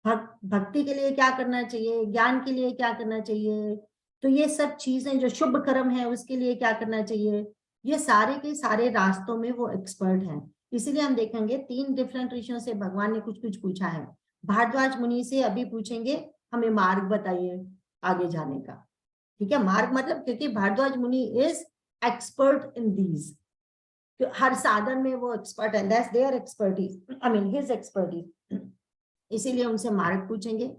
भक्ति के लिए क्या करना चाहिए, ज्ञान के लिए क्या करना चाहिए, तो ये सब चीजें जो शुभ कर्म है उसके लिए क्या करना चाहिए, ये सारे के सारे रास्तों में वो एक्सपर्ट हैं। इसीलिए हम देखेंगे 3 डिफरेंट ऋषियों से भगवान ने कुछ कुछ पूछा है। भारद्वाज मुनि से अभी पूछेंगे हमें मार्ग बताइए आगे जाने का। ठीक है, मार्ग मतलब क्योंकि भारद्वाज मुनि इज एक्सपर्ट इन दीज, हर साधन में वो एक्सपर्ट है, that's their expertise, I mean his expertise. इसीलिए उनसे मार्ग पूछेंगे।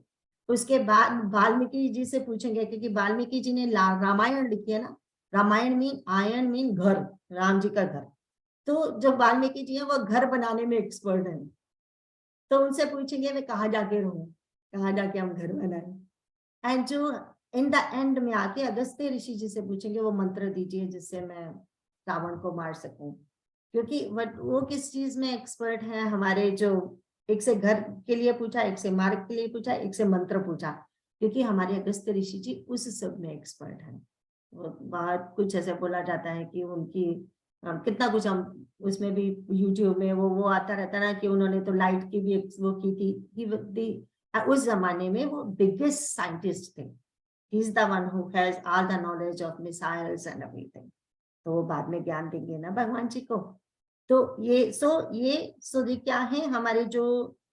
उसके बाद वाल्मीकि जी से पूछेंगे, क्योंकि वाल्मीकि जी ने रामायण लिखी है ना। रामायण मीन आयन मीन घर, राम जी का घर। तो जो वाल्मीकि जी है वो घर बनाने में एक्सपर्ट है। तो उनसे पूछेंगे मैं कहाँ जाके रहूं, कहाँ जाके हम घर बनाए। एंड जो इन द एंड में आके अगस्त्य ऋषि जी से पूछेंगे वो मंत्र दीजिए जिससे मैं रावण को मार सकूं, क्योंकि वो किस चीज में एक्सपर्ट है हमारे। जो एक से घर के लिए पूछा, एक से मार्ग के लिए पूछा, एक से मंत्र पूछा, क्योंकि हमारे अगस्त्य ऋषि जी उस सब में एक्सपर्ट है। बहुत कुछ ऐसे बोला जाता है कि उनकी कितना कुछ हम उसमें भी यूट्यूब में वो आता रहता ना कि उन्होंने तो लाइट की भी वो की थी। उस जमाने में वो बिगेस्ट साइंटिस्ट थे। He is the one who has all the knowledge of missiles and everything. तो वो बाद में ज्ञान देंगे ना भगवान जी को। तो ये क्या है हमारे जो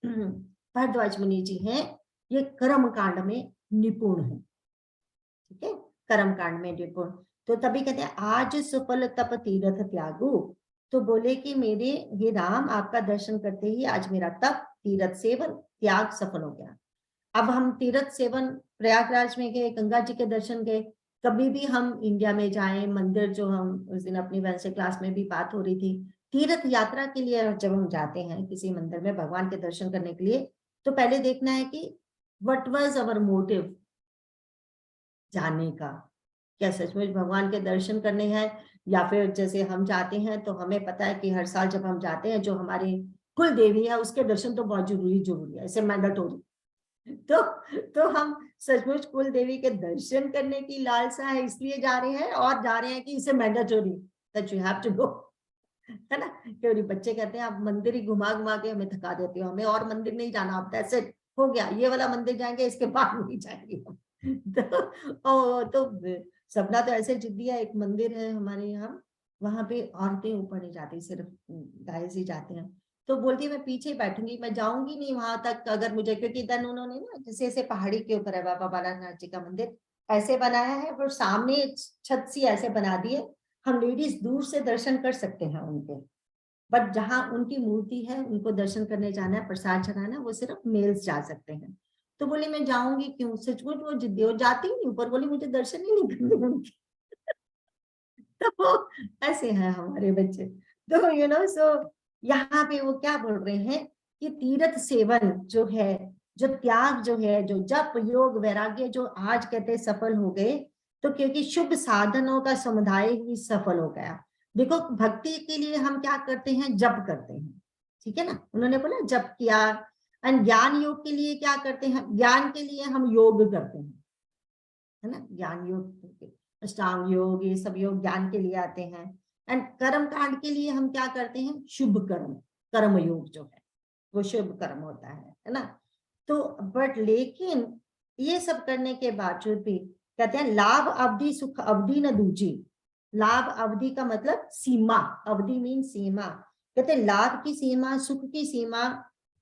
भारद्वाज मुनि जी हैं, ये कर्म कांड में निपुण है। ठीक है, कर्म कांड में निपुण। तो तभी कहते हैं आज सुफल तप तीर्थ त्यागो। तो बोले कि मेरे ये राम आपका दर्शन करते ही आज मेरा तप तीर्थ सेवन त्याग सफल हो गया। अब हम तीर्थ सेवन प्रयागराज में गए, गंगा जी के दर्शन गए। कभी भी हम इंडिया में जाएं, मंदिर जो हम उस दिन अपनी वैसे क्लास में भी बात हो रही थी, तीर्थ यात्रा के लिए जब हम जाते हैं किसी मंदिर में भगवान के दर्शन करने के लिए, तो पहले देखना है कि व्हाट वाज अवर मोटिव जाने का। क्या सचमुच भगवान के दर्शन करने हैं, या फिर जैसे हम जाते हैं तो हमें पता है कि हर साल जब हम जाते हैं जो हमारी कुल देवी है उसके दर्शन तो बहुत जरूरी है, ऐसे मैंडेटोरी। तो हम सचमुच कुल देवी के दर्शन करने की लालसा है इसलिए जा रहे हैं, और जा रहे हैं कि इसे mandatory that you have to go, है ना। क्योंकि बच्चे कहते हैं आप मंदिर ही घुमा घुमा के हमें थका देते हो, हमें और मंदिर नहीं जाना, अब ऐसे हो गया, ये वाला मंदिर जाएंगे इसके बाद नहीं जाएंगे। तो सपना तो ऐसे जिद्दी है। एक मंदिर है हमारे यहाँ, वहां पे औरतें ऊपर नहीं जाती, सिर्फ गाइस ही जाते हैं। तो बोलती है मैं पीछे बैठूंगी, मैं जाऊंगी नहीं वहां तक अगर मुझे, क्योंकि देन उन्होंने ना जैसे ऐसे पहाड़ी के ऊपर है बाबा बालानाथ जी का मंदिर, ऐसे बनाया है और सामने छत सी ऐसे बना दी है, हम लेडीज दूर से दर्शन कर सकते हैं उनके। बट जहां उनकी मूर्ति है उनको दर्शन करने जाना है, प्रसाद चढ़ाना, वो सिर्फ मेल्स जा सकते हैं। तो बोली मैं जाऊंगी क्यों, सचमुच वो जिद्दी हो जाती ही नहीं ऊपर, बोली मुझे दर्शन ही नहीं करने उनके। तो ऐसे हैं हमारे बच्चे। तो सो यहाँ पे वो क्या बोल रहे हैं कि तीर्थ सेवन जो है, जो त्याग जो है, जो जप योग वैराग्य जो आज कहते सफल हो गए, तो क्योंकि शुभ साधनों का समुदाय ही सफल हो गया। देखो भक्ति के लिए हम क्या करते हैं, जप करते हैं, ठीक है ना, उन्होंने बोला जप किया। एंड ज्ञान योग के लिए क्या करते हैं, ज्ञान के लिए हम योग करते हैं, है ना, ज्ञान योग, अष्टांग योग, ये सब योग ज्ञान के लिए आते हैं। एंड कर्म कांड के लिए हम क्या करते हैं, शुभ कर्म, कर्म योग जो है वो शुभ कर्म होता है ना। तो बट लेकिन ये सब करने के बावजूद भी कहते हैं लाभ अवधि सुख अवधि न दूजी। लाभ अवधि का मतलब सीमा, अवधि मीन सीमा। कहते हैं लाभ की सीमा, सुख की सीमा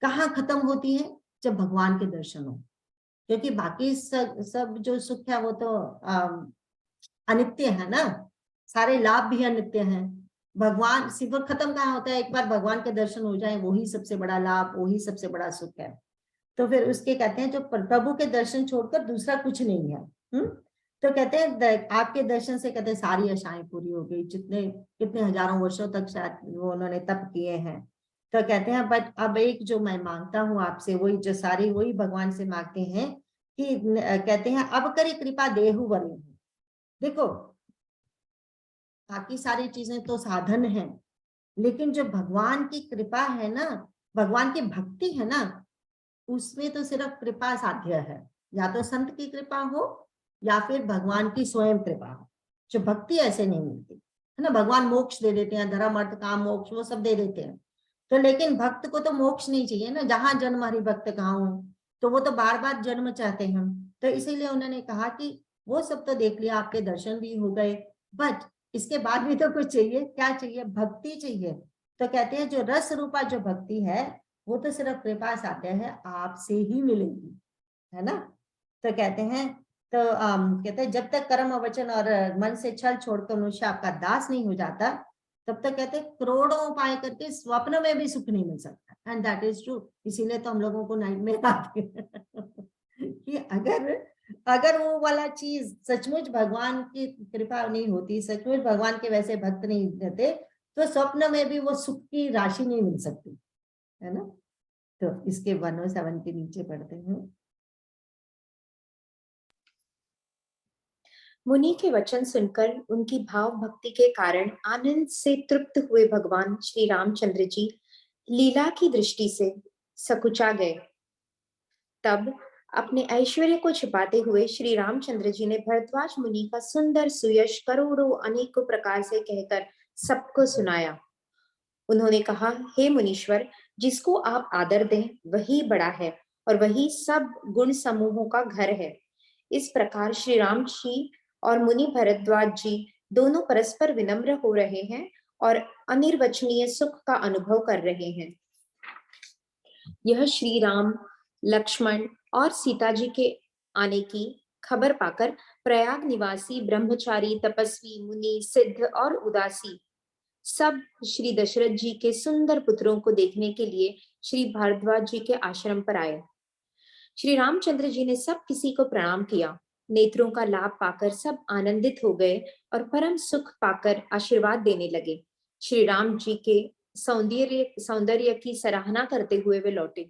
कहाँ खत्म होती है, जब भगवान के दर्शन हो। क्योंकि बाकी सब जो सुख है वो तो अनित्य है ना, सारे लाभ भी अनित्य हैं। भगवान सिर्फ खत्म कहाँ होता है, एक बार भगवान के दर्शन हो जाए वही सबसे बड़ा लाभ, वही सबसे बड़ा सुख है। तो फिर उसके कहते हैं जो प्रभु के दर्शन छोड़कर दूसरा कुछ नहीं है। तो कहते हैं आपके दर्शन से कहते हैं सारी आशाएं पूरी हो गई, जितने कितने हजारों वर्षों तक शायद वो उन्होंने तप किए हैं। तो कहते हैं बट अब एक जो मैं मांगता हूँ आपसे, वही जो सारी वही भगवान से मांगते हैं कि कहते हैं अब करे कृपा देहु वरेहु। देखो बाकी सारी चीजें तो साधन है, लेकिन जो भगवान की कृपा है ना, भगवान की भक्ति है ना, उसमें तो सिर्फ कृपा साध्य है। या तो संत की कृपा हो या फिर भगवान की स्वयं कृपा हो। जो भक्ति ऐसे नहीं मिलती है ना, भगवान मोक्ष दे देते हैं, धर्म अर्थ काम मोक्ष वो सब दे देते हैं, तो लेकिन भक्त को तो मोक्ष नहीं चाहिए ना, जहां जन्म हरि भक्त कहाँ हो, तो वो तो बार बार जन्म चाहते हैं। तो इसीलिए उन्होंने कहा कि वो सब तो देख लिया, आपके दर्शन भी हो गए, बट इसके बाद भी तो कुछ चाहिए। क्या चाहिए, भक्ति चाहिए। तो कहते हैं जो रस रूपा जो भक्ति है वो तो सिर्फ कृपा साध्य है, आपसे ही मिलेगी, है ना। तो कहते हैं तो कहते हैं जब तक कर्म वचन और मन से छल छोड़कर मनुष्य आपका दास नहीं हो जाता, तब तक कहते हैं करोड़ों उपाय करके स्वप्न में भी सुख नहीं मिल सकता। And that is true. इसीलिए तो हम लोगों को नाइट में आते कि अगर वो वाला चीज सचमुच भगवान की कृपा नहीं होती, सचमुच भगवान के वैसे भक्त नहीं रहते, तो स्वप्न में भी वो सुख की राशि नहीं मिल सकती, है ना। तो इसके 107 के नीचे पढ़ते हैं। मुनि के वचन सुनकर उनकी भाव भक्ति के कारण आनंद से तृप्त हुए भगवान श्री रामचंद्र जी लीला की दृष्टि से सकुचा गए। तब अपने ऐश्वर्य को छिपाते हुए श्री रामचंद्र जी ने भरद्वाज मुनि का सुंदर सुयश करोड़ों अनेकों प्रकार से कहकर सबको सुनाया। उन्होंने कहा, हे मुनीश्वर, जिसको आप आदर दें वही बड़ा है और वही सब गुण समूहों का घर है। इस प्रकार श्री राम जी और मुनि भरद्वाज जी दोनों परस्पर विनम्र हो रहे हैं और अनिर्वचनीय सुख का अनुभव कर रहे हैं। यह श्री राम, लक्ष्मण और सीता जी के आने की खबर पाकर प्रयाग निवासी ब्रह्मचारी, तपस्वी, मुनि, सिद्ध और उदासी सब श्री दशरथ जी के सुंदर पुत्रों को देखने के लिए श्री भारद्वाज जी के आश्रम पर आए। श्री रामचंद्र जी ने सब किसी को प्रणाम किया। नेत्रों का लाभ पाकर सब आनंदित हो गए और परम सुख पाकर आशीर्वाद देने लगे। श्री राम जी के सौंदर्य की सराहना करते हुए वे लौटे।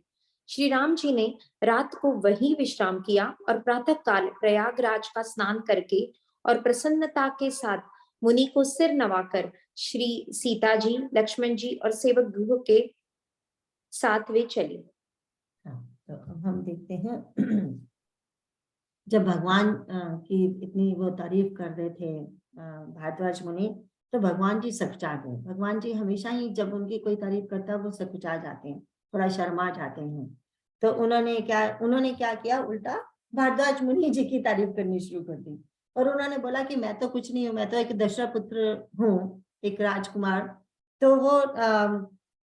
श्री राम जी ने रात को वहीं विश्राम किया और प्रातः काल प्रयागराज का स्नान करके और प्रसन्नता के साथ मुनि को सिर नवाकर श्री सीता जी, लक्ष्मण जी और सेवक गृह के साथ वे चले। तो अब हम देखते हैं जब भगवान की इतनी वो तारीफ कर रहे थे भारद्वाज मुनि, तो भगवान जी सकुचा गए। भगवान जी हमेशा ही जब उनकी कोई तारीफ करता है वो सकुचा जाते हैं, थोड़ा शर्मा जाते हैं। तो उन्होंने क्या किया, उल्टा भारद्वाज मुनि जी की तारीफ करनी शुरू कर दी। और उन्होंने बोला कि मैं तो कुछ नहीं हूँ, मैं तो एक दशरथ पुत्र हूँ, एक राजकुमार। तो वो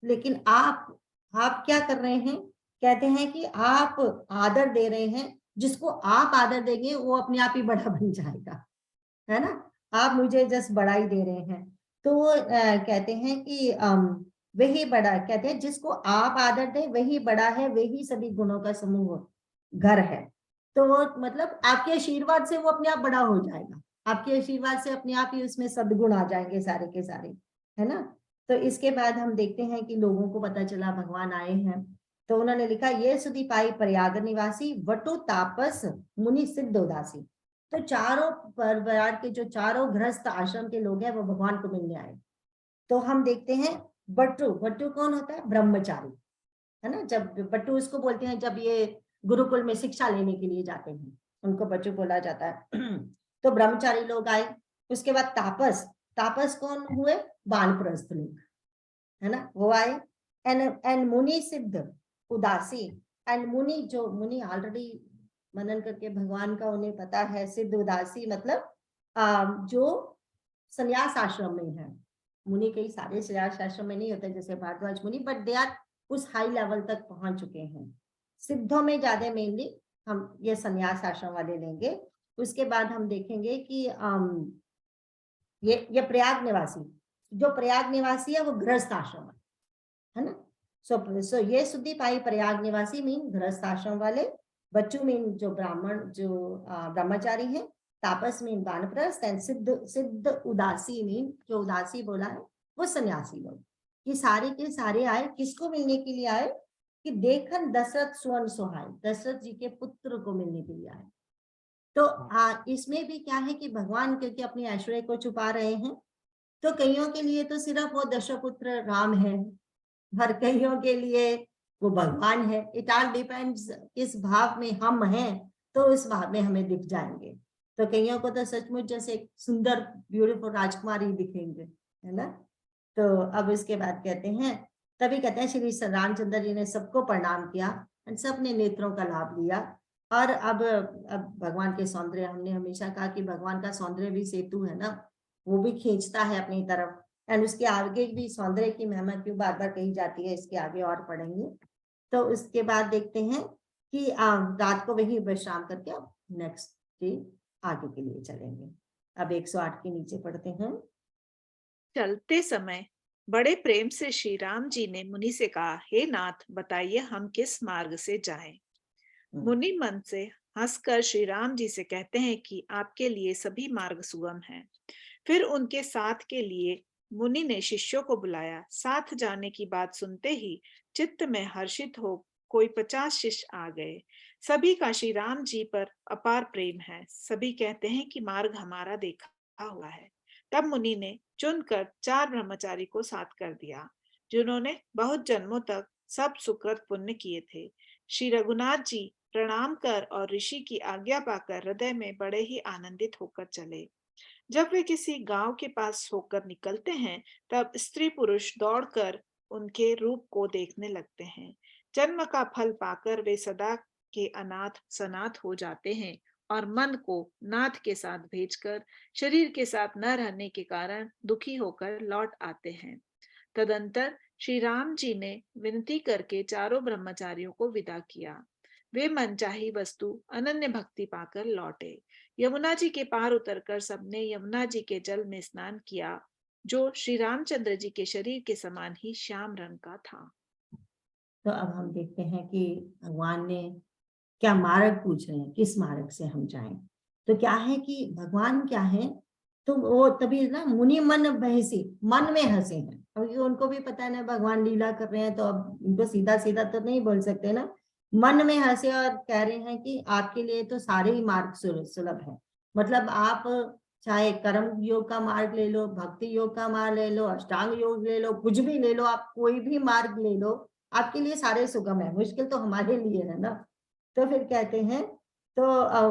लेकिन आप क्या कर रहे हैं, कहते हैं कि आप आदर दे रहे हैं, जिसको आप आदर देंगे वो अपने आप ही बड़ा बन जाएगा, है ना। आप मुझे जस्ट बड़ा ही दे रहे हैं। तो वो कहते हैं कि वही बड़ा, कहते हैं जिसको आप आदर दें वही बड़ा है, वही सभी गुणों का समूह घर है। तो वो मतलब आपके आशीर्वाद से वो अपने आप बड़ा हो जाएगा, आपके आशीर्वाद से अपने आप ही उसमें सद्गुण आ जाएंगे सारे के सारे, है ना। तो इसके बाद हम देखते हैं कि लोगों को पता चला भगवान आए हैं। तो उन्होंने लिखा, ये सुधि पाई प्रयाग निवासी, वटु तापस मुनि सिद्ध उदासी। तो चारों परिवार के जो चारों गृहस्थ आश्रम के लोग हैं वो भगवान को मिलने आए। तो हम देखते हैं बट्टू, बट्टू कौन होता है? ब्रह्मचारी, है ना। जब बट्टू उसको बोलते हैं जब ये गुरुकुल में शिक्षा लेने के लिए जाते हैं, उनको बट्टू बोला जाता है। तो ब्रह्मचारी लोग आए। उसके बाद तापस, तापस कौन हुए? वानप्रस्थ लोग, है ना, वो आए। एंड मुनि सिद्ध उदासी, एंड मुनि, जो मुनि ऑलरेडी मनन करके भगवान का उन्हें पता है। सिद्ध उदासी मतलब जो संन्यास आश्रम में है। मुनि कई सारे संन्यास आश्रम में नहीं होते जैसे भारद्वाज मुनि, बट दे आर उस हाई लेवल तक पहुंच चुके हैं। सिद्धों में ज्यादा मेनली हम ये संन्यास आश्रम वाले लेंगे। उसके बाद हम देखेंगे कि ये प्रयाग निवासी, जो प्रयाग निवासी है वो गृहस्थ आश्रम है ना। सो ये सुद्धि पाई प्रयाग निवासी मीन गृहस्थ आश्रम वाले, बच्चू मीन जो ब्राह्मण, जो ब्रह्मचारी हैं, तापस मीन वानप्रस्थ, एंड सिद्ध उदासी मीन जो उदासी बोला है वो सन्यासी लोग। ये सारे के सारे आए, किसको मिलने के लिए आए? कि देखन दशरथ सुवन सोहाय, दशरथ जी के पुत्र को मिलने के लिए आए। तो इसमें भी क्या है कि भगवान क्योंकि अपनी ऐश्वर्य को छुपा रहे हैं, तो कईयों के लिए तो सिर्फ वो दशपुत्र राम है, हर कईयों के लिए वो भगवान है। इट ऑल डिपेंड्स किस भाव में हम हैं, तो उस भाव में हमें दिख जाएंगे। तो कईयों को तो सचमुच जैसे सुंदर ब्यूटीफुल राजकुमारी दिखेंगे, है ना। तो अब इसके बाद कहते हैं, तभी कहते हैं श्री रामचंद्र जी ने सबको प्रणाम किया, सबने नेत्रों का लाभ लिया। और अब भगवान के सौंदर्य, हमने हमेशा कहा कि भगवान का सौंदर्य भी सेतु है ना, वो भी खींचता है अपनी तरफ। एंड उसके आगे भी सौंदर्य की महिमा क्यों बार बार कही जाती है, इसके आगे और पढ़ेंगे। तो उसके बाद देखते हैं कि रात को वही विश्राम करके अब नेक्स्ट डे आगे के लिए चलेंगे। अब 108 के नीचे पढ़ते हैं। चलते समय बड़े प्रेम से श्री राम जी ने मुनि से कहा, हे नाथ, बताइए हम किस मार्ग से जाएं। मुनि मन से हंसकर श्री राम जी से कहते हैं कि आपके लिए सभी मार्ग सुगम हैं। फिर उनके साथ के लिए मुनि ने शिष्यों को बुलाया। साथ जाने की बात सुनते ही चित्त में हर्षित हो कोई 50 शिष्य आ गए। सभी का श्री राम जी पर अपार प्रेम है। सभी कहते हैं कि मार्ग हमारा देखा हुआ है। तब मुनि ने चुनकर 4 ब्रह्मचारी को साथ कर दिया, जिन्होंने बहुत जन्मों तक सब सुकृत पुण्य किए थे। श्री रघुनाथ जी प्रणाम कर और ऋषि की आज्ञा पाकर हृदय में बड़े ही आनंदित होकर चले। जब वे किसी गांव के पास होकर निकलते हैं, तब स्त्री पुरुष दौड़कर उनके रूप को देखने लगते हैं। जन्म का फल पाकर वे सदा के अनाथ सनाथ हो जाते हैं और मन को नाथ के साथ भेजकर शरीर के साथ न रहने के कारण दुखी होकर लौट आते हैं। तदंतर श्री राम जी ने विनती करके चारों ब्रह्मचारियों को विदा किया। वे मनचाही वस्तु अनन्य भक्ति पाकर लौटे। यमुना जी के पार उतरकर सबने यमुना जी के जल में स्नान किया, जो श्री रामचंद्र जी के शरीर के समान ही श्याम रंग का था। तो अब हम देखते हैं कि भगवान ने क्या मार्ग पूछ रहे हैं, किस मार्ग से हम जाएं। तो क्या है कि भगवान क्या है, तो वो तभी ना मुनि मन बहसी, मन में हंसे हैं, क्योंकि उनको भी पता है ना भगवान लीला कर रहे हैं, तो अब उनको सीधा सीधा तो नहीं बोल सकते ना। मन में हंसे और कह रहे हैं कि आपके लिए तो सारे ही मार्ग सुलभ है। मतलब आप चाहे कर्म योग का मार्ग ले लो, भक्ति योग का मार्ग ले लो, अष्टांग योग ले लो, कुछ भी ले लो, आप कोई भी मार्ग ले लो, आपके लिए सारे सुगम है। मुश्किल तो हमारे लिए है ना। तो फिर कहते हैं, तो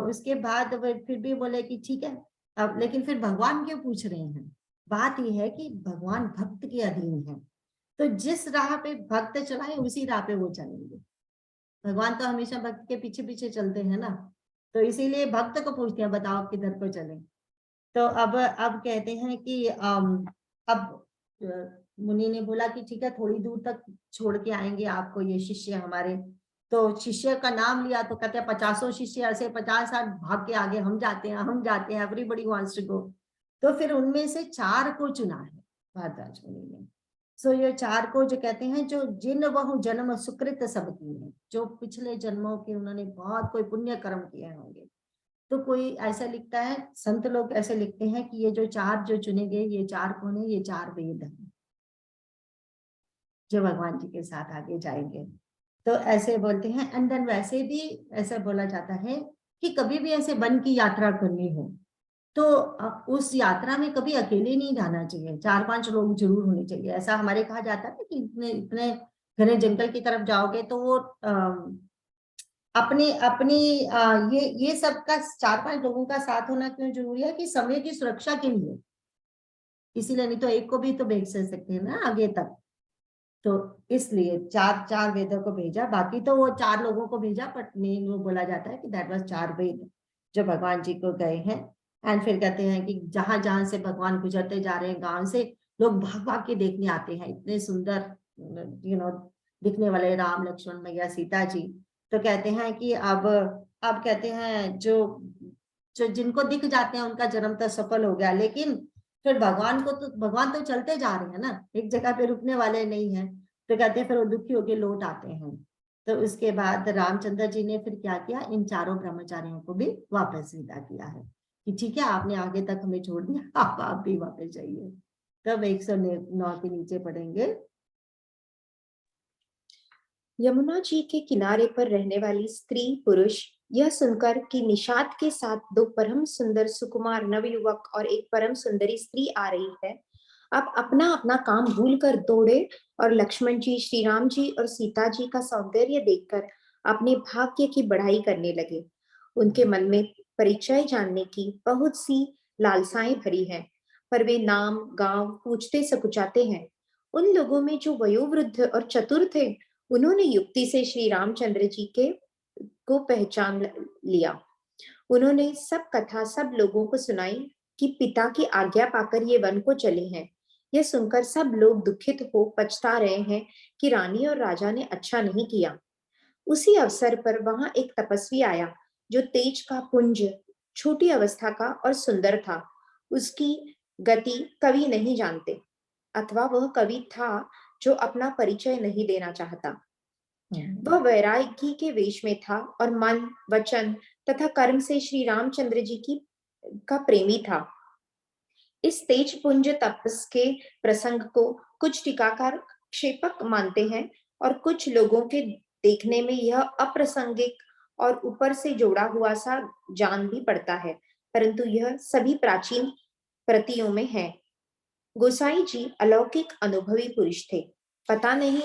उसके बाद फिर भी बोले कि ठीक है। अब लेकिन फिर भगवान क्यों पूछ रहे हैं? बात यह है कि भगवान भक्त के अधीन है, तो जिस राह पे भक्त चलाए उसी राह पे वो चलेंगे। भगवान तो हमेशा भक्त के पीछे पीछे चलते हैं ना, तो इसीलिए भक्त को पूछते हैं बताओ किधर को चले। तो अब कहते हैं कि अब मुनि ने बोला कि ठीक है, थोड़ी दूर तक छोड़ के आएंगे आपको ये शिष्य हमारे। तो शिष्य का नाम लिया तो कहते हैं 50 शिष्य ऐसे 50 भाग के आगे, हम जाते हैं, एवरीबडी वांट्स टू गो। तो फिर उनमें से 4 को चुना है भारद्वाज मुनि ने। सो ये 4 को जो कहते हैं, जो जिन बहु जन्म सुकृत सब की है, जो पिछले जन्मों के उन्होंने बहुत कोई पुण्य कर्म किए होंगे। तो कोई ऐसा लिखता है, संत लोग ऐसे लिखते हैं कि ये जो 4 जो चुने गए, ये 4 कौन है? ये 4 वेद हैं जो भगवान जी के साथ आगे जाएंगे। तो ऐसे बोलते हैं। एंड देन वैसे भी ऐसा बोला जाता है कि कभी भी ऐसे वन की यात्रा करनी हो तो उस यात्रा में कभी अकेले नहीं जाना चाहिए, 4-5 लोग जरूर होने चाहिए। ऐसा हमारे कहा जाता है ना कि इतने इतने घने जंगल की तरफ जाओगे तो वो अपनी अपनी ये सब का 4-5 लोगों का साथ होना क्यों जरूरी है कि समय की सुरक्षा के लिए, इसीलिए, नहीं तो एक को भी तो भेज सकते हैं ना आगे तक। तो इसलिए 4 वेदों को भेजा, बाकी तो वो 4 लोगों को भेजा, बट मेन वो बोला जाता है कि दैट वाज 4 वेद जो भगवान जी को गए हैं। एंड फिर कहते हैं कि जहां जहां से भगवान गुजरते जा रहे हैं गांव से, लोग भाग भाग के देखने आते हैं, इतने सुंदर दिखने वाले राम लक्ष्मण मैया सीता जी। तो कहते हैं कि अब कहते हैं जो जो जिनको दिख जाते हैं उनका जन्म तो सफल हो गया, लेकिन फिर भगवान तो चलते जा रहे हैं ना, एक जगह पे रुकने वाले नहीं है। तो कहते हैं फिर वो दुखी होके लौट आते हैं। तो उसके बाद रामचंद्र जी ने फिर क्या किया, इन 4 ब्रह्मचारियों को भी वापस विदा किया है कि ठीक है आपने आगे तक हमें छोड़ दिया, आप भी वापस जाइए। तब 109 के नीचे पढ़ेंगे। यमुना जी के किनारे पर रहने वाली स्त्री पुरुष यह सुनकर कि निषाद के साथ 2 परम सुंदर सुकुमार नवयुवक और एक परम सुंदरी स्त्री आ रही है, अब अपना अपना काम भूलकर दौड़े और लक्ष्मण जी, श्री राम जी और सीता जी का सौंदर्य देखकर अपने भाग्य की बढ़ाई करने लगे। उनके मन में परिचय जानने की बहुत सी लालसाएं भरी हैं, पर वे नाम गांव पूछते सकुचाते हैं। उन लोगों में जो वयोवृद्ध और चतुर थे, उन्होंने युक्ति से श्री रामचंद्र जी को पहचान लिया। उन्होंने सब कथा सब लोगों को सुनाई कि पिता की आज्ञा पाकर ये वन को चले हैं। यह सुनकर सब लोग दुखित हो पछता रहे हैं कि रानी और राजा ने अच्छा नहीं किया। उसी अवसर पर वहां एक तपस्वी आया जो तेज का पुंज, छोटी अवस्था का और सुंदर था। उसकी गति कवि नहीं जानते, अथवा वह कवि था जो अपना परिचय नहीं देना चाहता। वह वैरागी के वेश में था और मन, वचन तथा कर्म से श्री रामचंद्र जी का प्रेमी था। इस तेज पुंज तपस के प्रसंग को कुछ टीकाकार क्षेपक मानते हैं और कुछ लोगों के देखने में यह अप्रासंगिक और ऊपर से जोड़ा हुआ सा जान भी पड़ता है, परंतु यह सभी प्राचीन प्रतियों में है। गोसाई जी अलौकिक अनुभवी पुरुष थे। पता नहीं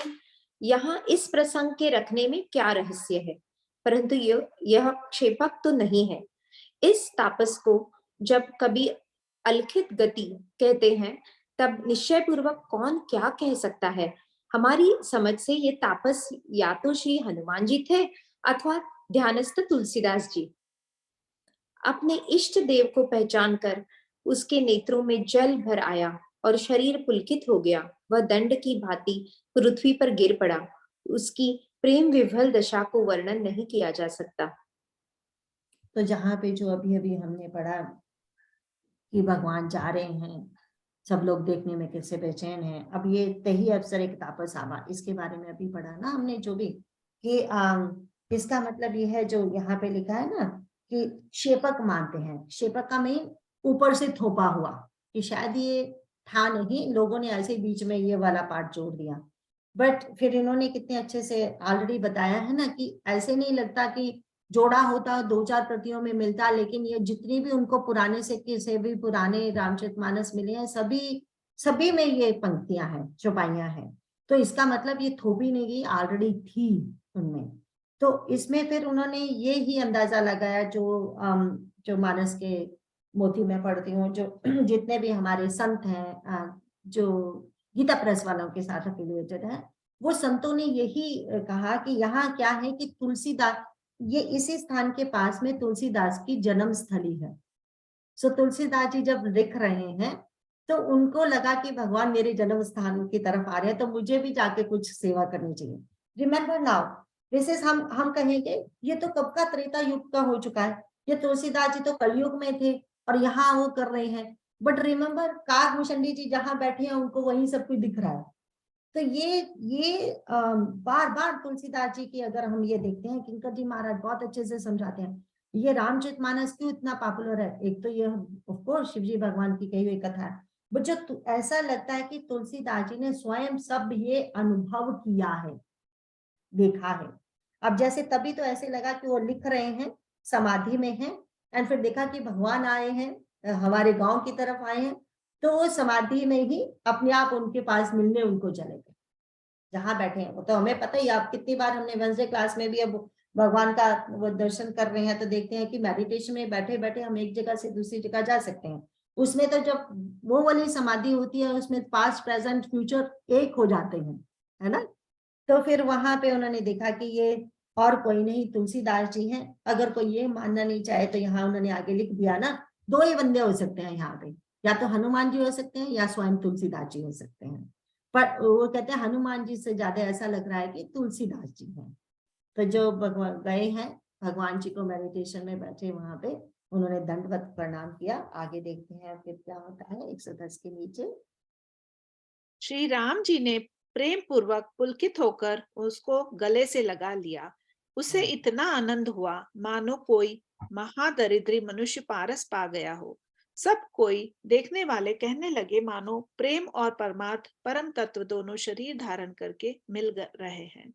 यहाँ इस प्रसंग के रखने में क्या रहस्य है, परंतु यह क्षेपक तो नहीं है। इस तापस को जब कभी अलखित गति कहते हैं, तब निश्चय पूर्वक कौन क्या कह सकता है। हमारी समझ से ये तापस या तो श्री हनुमान जी थे अथवा ध्यानस्थ तुलसीदास जी। अपने इष्ट देव को पहचान कर उसके नेत्रों में जल भर आया और शरीर पुलकित हो गया। वह दंड की भांति पृथ्वी पर गिर पड़ा। उसकी प्रेम विह्वल दशा को वर्णन नहीं किया जा सकता। तो जहाँ पे जो अभी अभी हमने पढ़ा कि भगवान जा रहे हैं, सब लोग देखने में कैसे बेचैन हैं। अब ये तही अवसर एक तापस आवा, इसके बारे में अभी पढ़ा ना हमने जो भी, कि इसका मतलब ये है जो यहाँ पे लिखा है ना कि शेपक मानते हैं। शेपक का मीन ऊपर से थोपा हुआ, कि शायद ये था नहीं, लोगों ने ऐसे बीच में ये वाला पार्ट जोड़ दिया। बट फिर इन्होंने कितने अच्छे से ऑलरेडी बताया है ना कि ऐसे नहीं लगता कि जोड़ा होता 2-4 प्रतियों में मिलता, लेकिन ये जितनी भी उनको पुराने से भी पुराने रामचरितमानस मिले हैं, सभी में ये पंक्तियां हैं, चौपाइयां हैं। तो इसका मतलब ये थोपी नहीं गई, ऑलरेडी थी उनमें। तो इसमें फिर उन्होंने ये ही अंदाजा लगाया जो मानस के मोती में पढ़ती हूँ, जो जितने भी हमारे संत हैं जो गीता प्रेस वालों के साथ एफिलिएटेड है, वो संतों ने यही कहा कि यहाँ क्या है कि तुलसीदास, ये इसी स्थान के पास में तुलसीदास की जन्म स्थली है। सो तुलसीदास जी जब लिख रहे हैं तो उनको लगा कि भगवान मेरे जन्म स्थान की तरफ आ रहे हैं, तो मुझे भी जाके कुछ सेवा करनी चाहिए। रिमेम्बर नाउ, दिस इज, हम कहेंगे ये तो कब का त्रेता युग का हो चुका है, ये तुलसीदास जी तो कलयुग में थे और यहाँ वो कर रहे हैं। बट रिमेम्बर काकभूषणी जी जहां बैठे हैं उनको वहीं सब कुछ दिख रहा है। तो ये बार बार तुलसीदास जी की अगर हम ये देखते हैं, किंकर जी महाराज बहुत अच्छे से समझाते हैं ये रामचरितमानस क्यों इतना पॉपुलर है। एक तो ये ऑफ कोर्स शिव जी भगवान की कही हुई कथा है, बट जो ऐसा लगता है कि तुलसीदास जी ने स्वयं सब ये अनुभव किया है, देखा है। अब जैसे तभी तो ऐसे लगा कि वो लिख रहे हैं, समाधि में हैं। एंड फिर देखा कि भगवान आए हैं, हमारे गांव की तरफ आए हैं, तो वो समाधि में ही अपने आप उनके पास मिलने उनको चले गए जहां बैठे हैं। वो तो हमें पता ही, आप कितनी बार हमने वेडनेसडे क्लास में भी अब भगवान का वो दर्शन कर रहे हैं तो देखते हैं कि मेडिटेशन में बैठे बैठे हम एक जगह से दूसरी जगह जा सकते हैं। उसमें तो जब वो वाली समाधि होती है उसमें पास्ट प्रेजेंट फ्यूचर एक हो जाते हैं, है ना। तो फिर वहां पे उन्होंने देखा कि ये और कोई नहीं तुलसीदास जी हैं। अगर कोई ये मानना नहीं चाहे तो यहाँ उन्होंने आगे लिख दिया ना, दो ही बंदे हो सकते हैं यहाँ पे, या तो हनुमान जी हो सकते हैं या स्वयं तुलसीदास जी हो सकते हैं। पर वो कहते हैं हनुमान जी से ज्यादा ऐसा लग रहा है कि तुलसीदास जी हैं। तो जो भगवान गए हैं भगवान जी को मेडिटेशन में बैठे वहां पे उन्होंने दंडवत प्रणाम किया। आगे देखते हैं फिर क्या होता है 110 के नीचे। श्री राम जी ने प्रेम पूर्वक पुलकित होकर उसको गले से लगा लिया। उसे इतना आनंद हुआ मानो कोई महादरिद्री मनुष्य पारस पा गया हो। सब कोई देखने वाले कहने लगे मानो प्रेम और परमार्थ परम तत्व दोनों शरीर धारण करके मिल रहे हैं।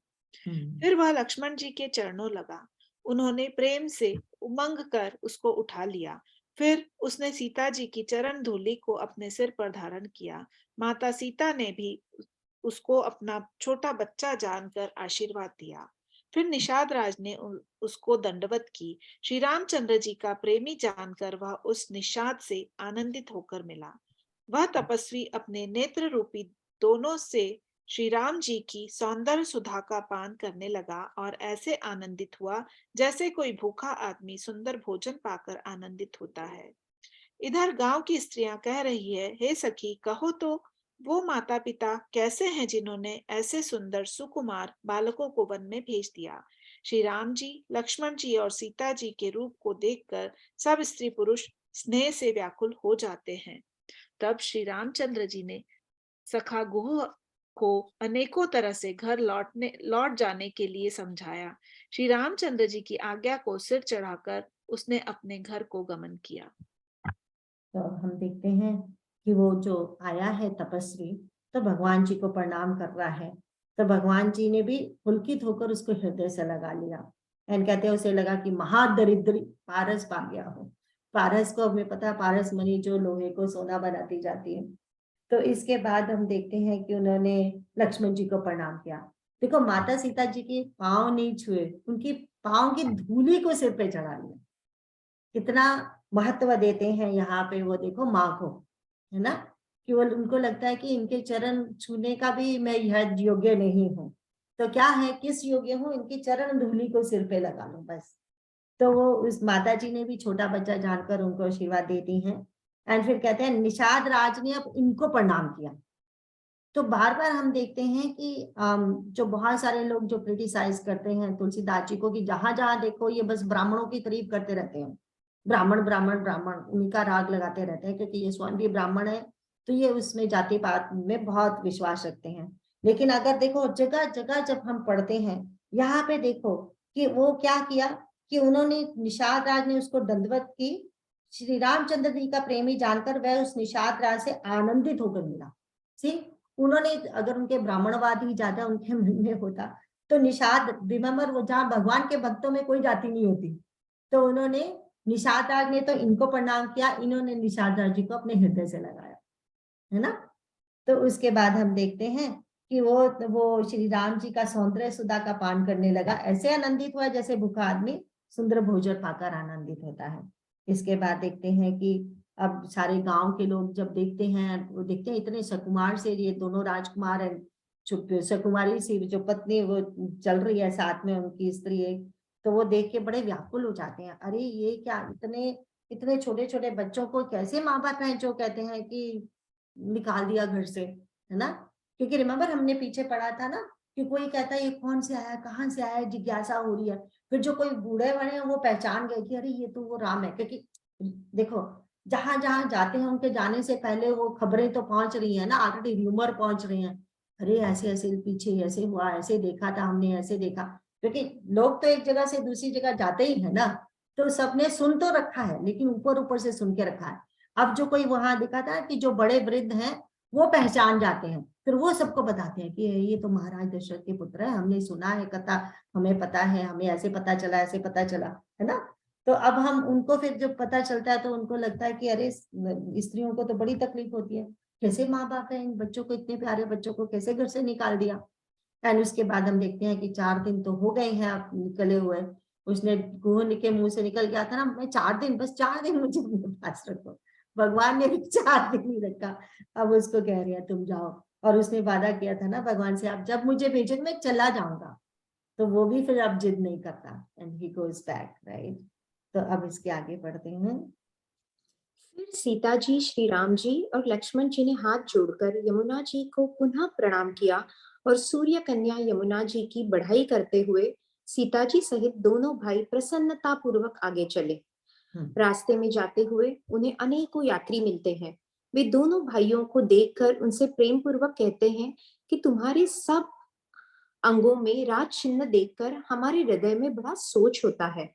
फिर वह लक्ष्मण जी के चरणों लगा। उन्होंने प्रेम से उमंग कर उसको उठा लिया। फिर उसने सीता जी की चरण धूलि को अपने सिर पर धारण किया। माता सीता ने भी उसको अपना छोटा बच्चा जानकर आशीर्वाद दिया। फिर निषाद राज ने उसको दंडवत की। श्री रामचंद्र जी का प्रेमी जानकर वह उस निषाद से आनंदित होकर मिला। वह तपस्वी अपने नेत्र रूपी दोनों से श्री राम जी की सौंदर्य सुधा का पान करने लगा और ऐसे आनंदित हुआ जैसे कोई भूखा आदमी सुंदर भोजन पाकर आनंदित होता है। इधर गांव की स्त्रियां कह रही है, हे सखी कहो तो वो माता पिता कैसे हैं जिन्होंने ऐसे सुंदर सुकुमार बालकों को वन में भेज दिया। श्री राम जी, लक्ष्मण जी और सीता जी के रूप को देखकर सब स्त्री पुरुष स्नेह से व्याकुल हो जाते हैं। तब श्री रामचंद्र जी ने सखा गुह को अनेकों तरह से घर लौट जाने के लिए समझाया। श्री रामचंद्र जी की आज्ञा को सिर चढ़ाकर उसने अपने घर को गमन किया। तो हम देखते हैं कि वो जो आया है तपस्वी तो भगवान जी को प्रणाम कर रहा है। तो भगवान जी ने भी पुलकित होकर उसको हृदय से लगा लिया। एंड कहते हैं उसे लगा कि महादरिद्री पारस पा गया हो। पारस को हमें पता है, पारस मणि जो लोहे को सोना बनाती जाती है। तो इसके बाद हम देखते हैं कि उन्होंने लक्ष्मण जी को प्रणाम किया। देखो माता सीता जी के पांव नहीं छुए, उनकी पांव की धूली को सिर पे चढ़ा लिया। कितना महत्व देते हैं यहाँ पे वो देखो माँ को, है ना। केवल उनको लगता है कि इनके चरण छूने का भी मैं यह योग्य नहीं हूँ, तो क्या है किस योग्य हूँ, इनकी चरण धूलि को सिर पे लगा लो बस। तो वो उस माता जी ने भी छोटा बच्चा जानकर उनको आशीर्वाद देती हैं। एंड फिर कहते हैं निषाद राज ने अब इनको प्रणाम किया। तो बार बार हम देखते हैं कि जो बहुत सारे लोग जो क्रिटिसाइज करते हैं तुलसीदास जी को कि जहां जहां देखो ये बस ब्राह्मणों की तारीफ करते रहते हैं, ब्राह्मण ब्राह्मण ब्राह्मण उनका राग लगाते रहते हैं क्योंकि ये स्वयं भी ब्राह्मण है तो ये उसमें जाति पात में बहुत विश्वास रखते हैं। लेकिन अगर देखो जगह जगह जब हम पढ़ते हैं यहाँ पे देखो कि वो क्या किया कि उन्होंने निषाद राज ने उसको दंडवत की। श्री रामचंद्र जी का प्रेमी जानकर वह उस निषाद राज से आनंदित होकर मिला। सी उन्होंने अगर उनके ब्राह्मणवाद ही ज्यादा उनके मन में होता तो निषाद रिमेम्बर वो जहाँ भगवान के भक्तों में कोई जाति नहीं होती। तो उन्होंने निषाद राज ने तो इनको प्रणाम किया, इन्होंने निषाद राज जी को अपने हृदय से लगाया, है ना। तो उसके बाद हम देखते हैं कि वो श्री राम जी का सौंदर्य सुधा का पान करने लगा। ऐसे आनंदित हुआ जैसे भूखा आदमी सुंदर भोजन पाकर आनंदित होता है। इसके बाद देखते हैं कि अब सारे गांव के लोग जब देखते हैं वो देखते हैं इतने सकुमार से ये दोनों राजकुमार है, सकुमारी सी जो पत्नी वो चल रही है साथ में उनकी स्त्री एक, तो वो देख के बड़े व्याकुल हो जाते हैं। अरे ये क्या, इतने इतने छोटे छोटे बच्चों को कैसे माँ बाप हैं जो कहते हैं कि निकाल दिया घर से, है ना। क्योंकि रिमेम्बर हमने पीछे पढ़ा था ना कि कोई कहता है ये कौन से आया, कहाँ से आया, जिज्ञासा हो रही है। फिर जो कोई बूढ़े बने वो पहचान गए कि अरे ये तो वो राम है। क्योंकि देखो जहां जहां जाते हैं उनके जाने से पहले वो खबरें तो पहुंच रही है ना, ऑलरेडी र्यूमर पहुंच रही है। अरे ऐसे ऐसे पीछे ऐसे हुआ, ऐसे देखा था हमने, ऐसे देखा। क्योंकि लोग तो एक जगह से दूसरी जगह जाते ही है ना, तो सबने सुन तो रखा है लेकिन ऊपर ऊपर से सुन के रखा है। अब जो कोई वहां दिखा था कि जो बड़े वृद्ध हैं वो पहचान जाते हैं, फिर वो सबको बताते हैं कि ये तो महाराज दशरथ के पुत्र है, हमने सुना है कथा, हमें पता है, हमें ऐसे पता चला, ऐसे पता चला, है ना। तो अब हम उनको फिर जब पता चलता है तो उनको लगता है कि अरे स्त्रियों को तो बड़ी तकलीफ होती है, कैसे माँ बाप है इन बच्चों को, इतने प्यारे बच्चों को कैसे घर से निकाल दिया। एंड उसके बाद हम देखते हैं कि 4 दिन तो हो गए हैं आप निकले हुए, उसने गुह के मुंह से निकल गया था ना, मैं 4 दिन, बस 4 दिन मुझे अपने पास रखो। भगवान ने भी 4 दिन ही रखा, अब उसको कह रही है तुम जाओ। और उसने वादा किया था ना भगवान से, आप जब मुझे भेजोगे मैं चला जाऊंगा, तो वो भी फिर अब जिद नहीं करता, and he goes back, right. तो अब इसके आगे बढ़ते हैं। फिर सीता जी, श्री राम जी और लक्ष्मण जी ने हाथ जोड़कर यमुना जी को पुनः प्रणाम किया और सूर्य कन्या यमुना जी की बढ़ाई करते हुए सीता जी सहित दोनों भाई प्रसन्नता पूर्वक आगे चले। रास्ते में जाते हुए उन्हें अनेकों यात्री मिलते हैं। वे दोनों भाइयों को देखकर उनसे प्रेम पूर्वक कहते हैं कि तुम्हारे सब अंगों में राज चिन्ह देखकर हमारे हृदय में बड़ा सोच होता है।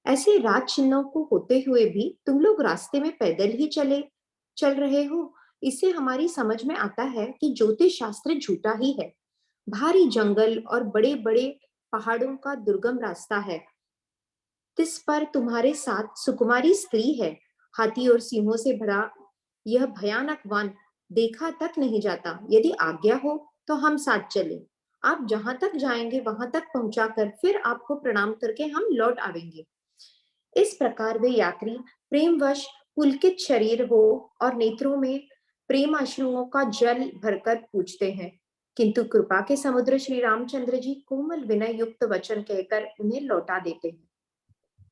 ऐसे राज चिन्हों को होते हुए भी तुम लोग रास्ते में पैदल ही चल रहे हो। इससे हमारी समझ में आता है कि ज्योतिष शास्त्र झूठा ही है। भारी जंगल और बड़े बड़े पहाड़ों का दुर्गम रास्ता है, जिस पर तुम्हारे साथ सुकुमारी स्त्री है। हाथी और सिंहों से भरा यह भयानक वन देखा तक नहीं जाता। यदि आज्ञा हो तो हम साथ चलें। आप जहां तक जाएंगे वहां तक पहुंचाकर फिर आपको प्रणाम करके हम लौट आवेंगे। इस प्रकार वे यात्री प्रेमवश पुलकित शरीर हो और नेत्रों में प्रेम अश्रुओं का जल भरकर पूछते हैं, किंतु कृपा के समुद्र श्री रामचंद्र जी कोमल विनय युक्त वचन कहकर उन्हें लौटा देते हैं।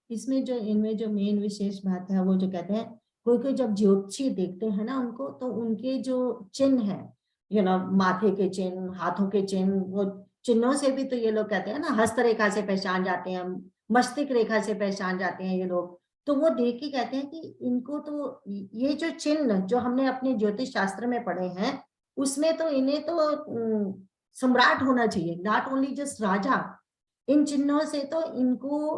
इसमें जो इनमें जो मेन विशेष बात है वो जो कहते हैं, कोई कोई जब ज्योतिषी देखते हैं ना उनको, तो उनके जो चिन्ह है, माथे के चिन्ह, हाथों के चिन्ह, वो चिन्हों से भी तो ये लोग कहते हैं ना, हस्त रेखा से पहचान जाते हैं, मस्तिष्क रेखा से पहचान जाते हैं ये लोग। तो वो देख के कहते हैं कि इनको तो ये जो चिन्ह जो हमने अपने ज्योतिष शास्त्र में पढ़े हैं, उसमें तो इन्हें तो सम्राट होना चाहिए, नॉट ओनली जस्ट राजा। इन चिन्हों से तो इनको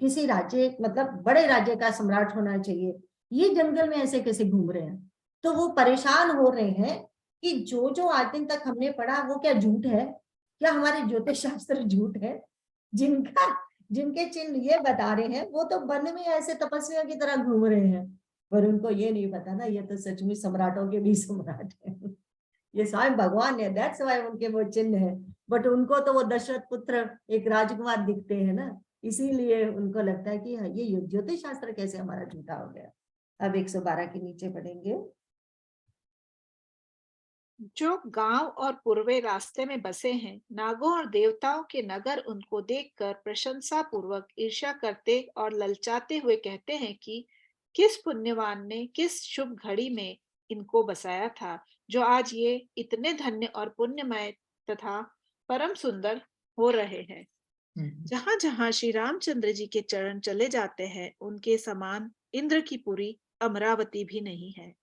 किसी राज्य, मतलब बड़े राज्य का सम्राट होना चाहिए। ये जंगल में ऐसे कैसे घूम रहे हैं? तो वो परेशान हो रहे हैं कि जो जो आज दिन तक हमने पढ़ा वो क्या झूठ है, क्या हमारे ज्योतिष शास्त्र झूठ है? जिनके चिन्ह ये बता रहे हैं वो तो वन में ऐसे तपस्वियों की तरह घूम रहे हैं, पर उनको ये नहीं पता ना, ये तो सचमुच सम्राटों के भी सम्राट है। ये स्वयं भगवान है, दैट्स व्हाई उनके वो चिन्ह है। बट उनको तो वो दशरथ पुत्र एक राजकुमार दिखते हैं ना, इसीलिए उनको लगता है कि ये ज्योतिष शास्त्र कैसे हमारा झूठा हो गया। अब 112 के नीचे पढ़ेंगे। जो गांव और पूर्वे रास्ते में बसे हैं, नागों और देवताओं के नगर उनको देखकर प्रशंसा पूर्वक ईर्ष्या करते और ललचाते हुए कहते हैं कि किस पुण्यवान ने किस शुभ घड़ी में इनको बसाया था, जो आज ये इतने धन्य और पुण्यमय तथा परम सुंदर हो रहे हैं। जहां जहां श्री रामचंद्र जी के चरण चले जाते हैं, उनके समान इंद्र की पुरी अमरावती भी नहीं है।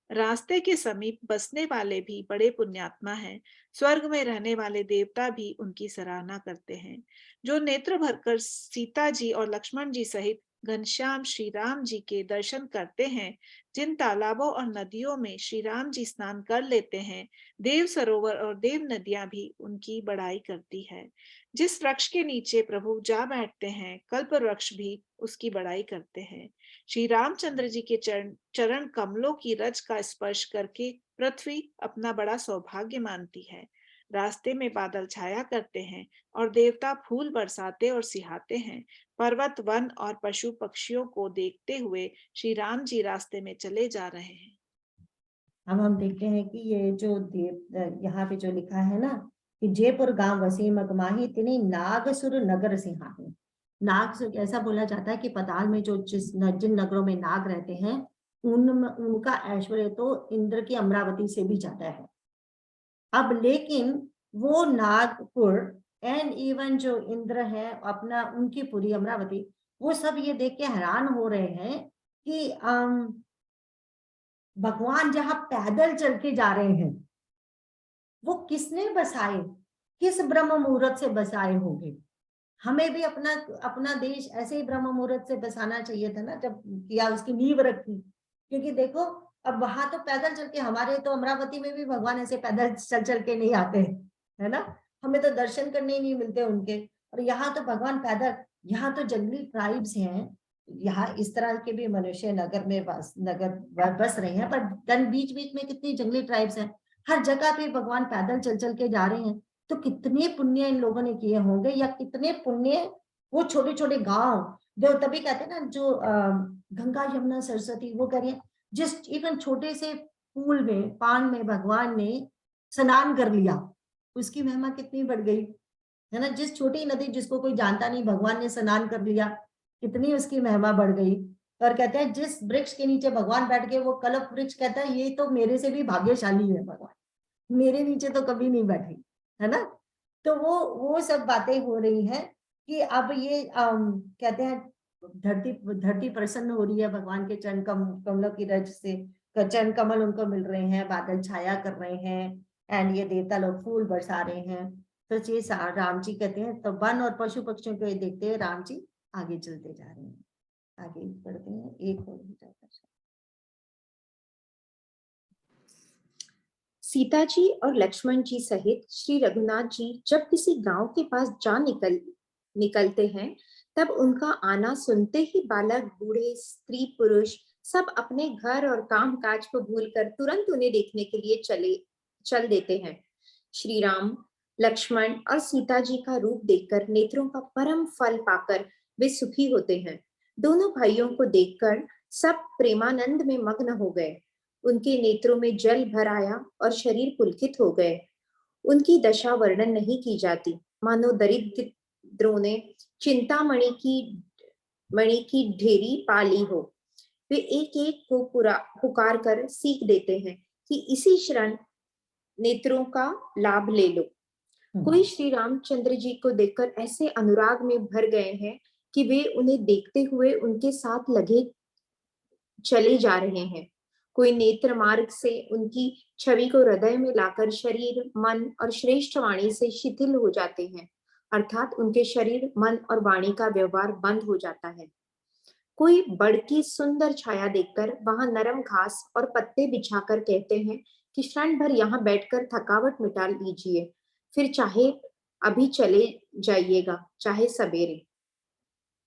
रास्ते के समीप बसने वाले भी बड़े पुण्यात्मा हैं। स्वर्ग में रहने वाले देवता भी उनकी सराहना करते हैं। जो नेत्र भरकर सीता जी और लक्ष्मण जी सहित घनश्याम श्री राम जी के दर्शन करते हैं, जिन तालाबों और नदियों में श्री राम जी स्नान कर लेते हैं, देव सरोवर और देव नदियां भी उनकी बड़ाई करती है। जिस वृक्ष के नीचे प्रभु जा बैठते हैं, कल्प वृक्ष भी उसकी बड़ाई करते हैं। श्री रामचंद्र जी के चरण कमलों की रज का स्पर्श करके पृथ्वी अपना बड़ा सौभाग्य मानती है। रास्ते में बादल छाया करते हैं और देवता फूल बरसाते और सिहाते हैं। पर्वत, वन और पशु पक्षियों को देखते हुए श्री राम जी रास्ते में चले जा रहे हैं। अब हम देखते हैं कि ये जो यहाँ पे जो लिखा है ना कि जयपुर गांव वसी मगमाही तिनी नागसुर नगर सिंहाही। नाग ऐसा बोला जाता है कि पताल में जो जिन नगरों में नाग रहते हैं उनका ऐश्वर्य तो इंद्र की अमरावती से भी ज्यादा है। अब लेकिन वो नागपुर एंड इवन जो इंद्र है अपना उनकी पूरी अमरावती, वो सब ये देख के हैरान हो रहे हैं कि भगवान जहां पैदल चल के जा रहे हैं वो किसने बसाए, किस ब्रह्म मुहूर्त से बसाए होंगे। हमें भी अपना देश ऐसे ही ब्रह्म मुहूर्त से बसाना चाहिए था ना, जब किया उसकी नींव रखी। क्योंकि देखो अब वहां तो पैदल चल के, हमारे तो अमरावती में भी भगवान ऐसे पैदल चल के नहीं आते है ना, हमें तो दर्शन करने ही नहीं मिलते उनके। और यहाँ तो भगवान पैदल, यहाँ तो जंगली ट्राइब्स हैं, यहाँ इस तरह के भी मनुष्य नगर में बस रहे हैं, पर बीच बीच में कितनी जंगली ट्राइब्स हैं, हर जगह पे भगवान पैदल चल चल के जा रहे हैं। तो कितने पुण्य इन लोगों ने किए होंगे, या कितने पुण्य वो छोटे छोटे गांव जो, तभी कहते हैं ना, जो गंगा यमुना सरस्वती, वो कह रही है जिस इवन छोटे से पूल में, पान में भगवान ने स्नान कर लिया, उसकी महिमा कितनी बढ़ गई, है ना। जिस छोटी नदी जिसको कोई जानता नहीं, भगवान ने स्नान कर लिया, कितनी उसकी महिमा बढ़ गई। और कहते हैं जिस वृक्ष के नीचे भगवान बैठ गए, वो कल्प वृक्ष कहता है ये तो मेरे से भी भाग्यशाली है, भगवान मेरे नीचे तो कभी नहीं बैठे, है ना। तो वो सब बातें हो रही हैं कि अब ये कहते हैं धरती धरती प्रसन्न हो रही है भगवान के चरण कमलों की रज से, चरण कमल उनको मिल रहे हैं, बादल छाया कर रहे हैं, एंड ये देवता लोग फूल बरसा रहे हैं। तो ये राम जी कहते हैं, तो वन और पशु पक्षियों को ये देखते हैं राम जी आगे चलते जा रहे हैं, आगे बढ़ते हैं, एक हो जाता है। सीता जी और लक्ष्मण जी सहित श्री रघुनाथ जी जब किसी गांव के पास जा निकलते हैं, तब उनका आना सुनते ही बालक, बूढ़े, स्त्री, पुरुष सब अपने घर और काम काज को भूलकर तुरंत उन्हें देखने के लिए चल देते हैं। श्री राम, लक्ष्मण और सीता जी का रूप देखकर, नेत्रों का परम फल पाकर वे सुखी होते हैं। दोनों भाइयों को देखकर सब प्रेमानंद में मग्न हो गए। उनके नेत्रों में जल भर आया और शरीर पुलकित हो गए। उनकी दशा वर्णन नहीं की जाती, मानो दरिद्रों ने चिंतामणि की ढेरी पाली हो। वे एक एक को पुकार कर सीख देते हैं कि इसी क्षण नेत्रों का लाभ ले लो। कोई श्री रामचंद्र जी को देखकर ऐसे अनुराग में भर गए हैं कि वे उन्हें देखते हुए उनके साथ लगे चले जा रहे हैं। कोई नेत्र मार्ग से उनकी छवि को हृदय में लाकर शरीर, मन और श्रेष्ठ वाणी से शिथिल हो जाते हैं, अर्थात उनके शरीर, मन और वाणी का व्यवहार बंद हो जाता है। कोई बड़ की सुंदर छाया देखकर वहां नरम घास और पत्ते बिछाकर कहते हैं कि क्षण भर यहाँ बैठकर थकावट मिटा लीजिए, फिर चाहे अभी चले जाइएगा, चाहे सवेरे।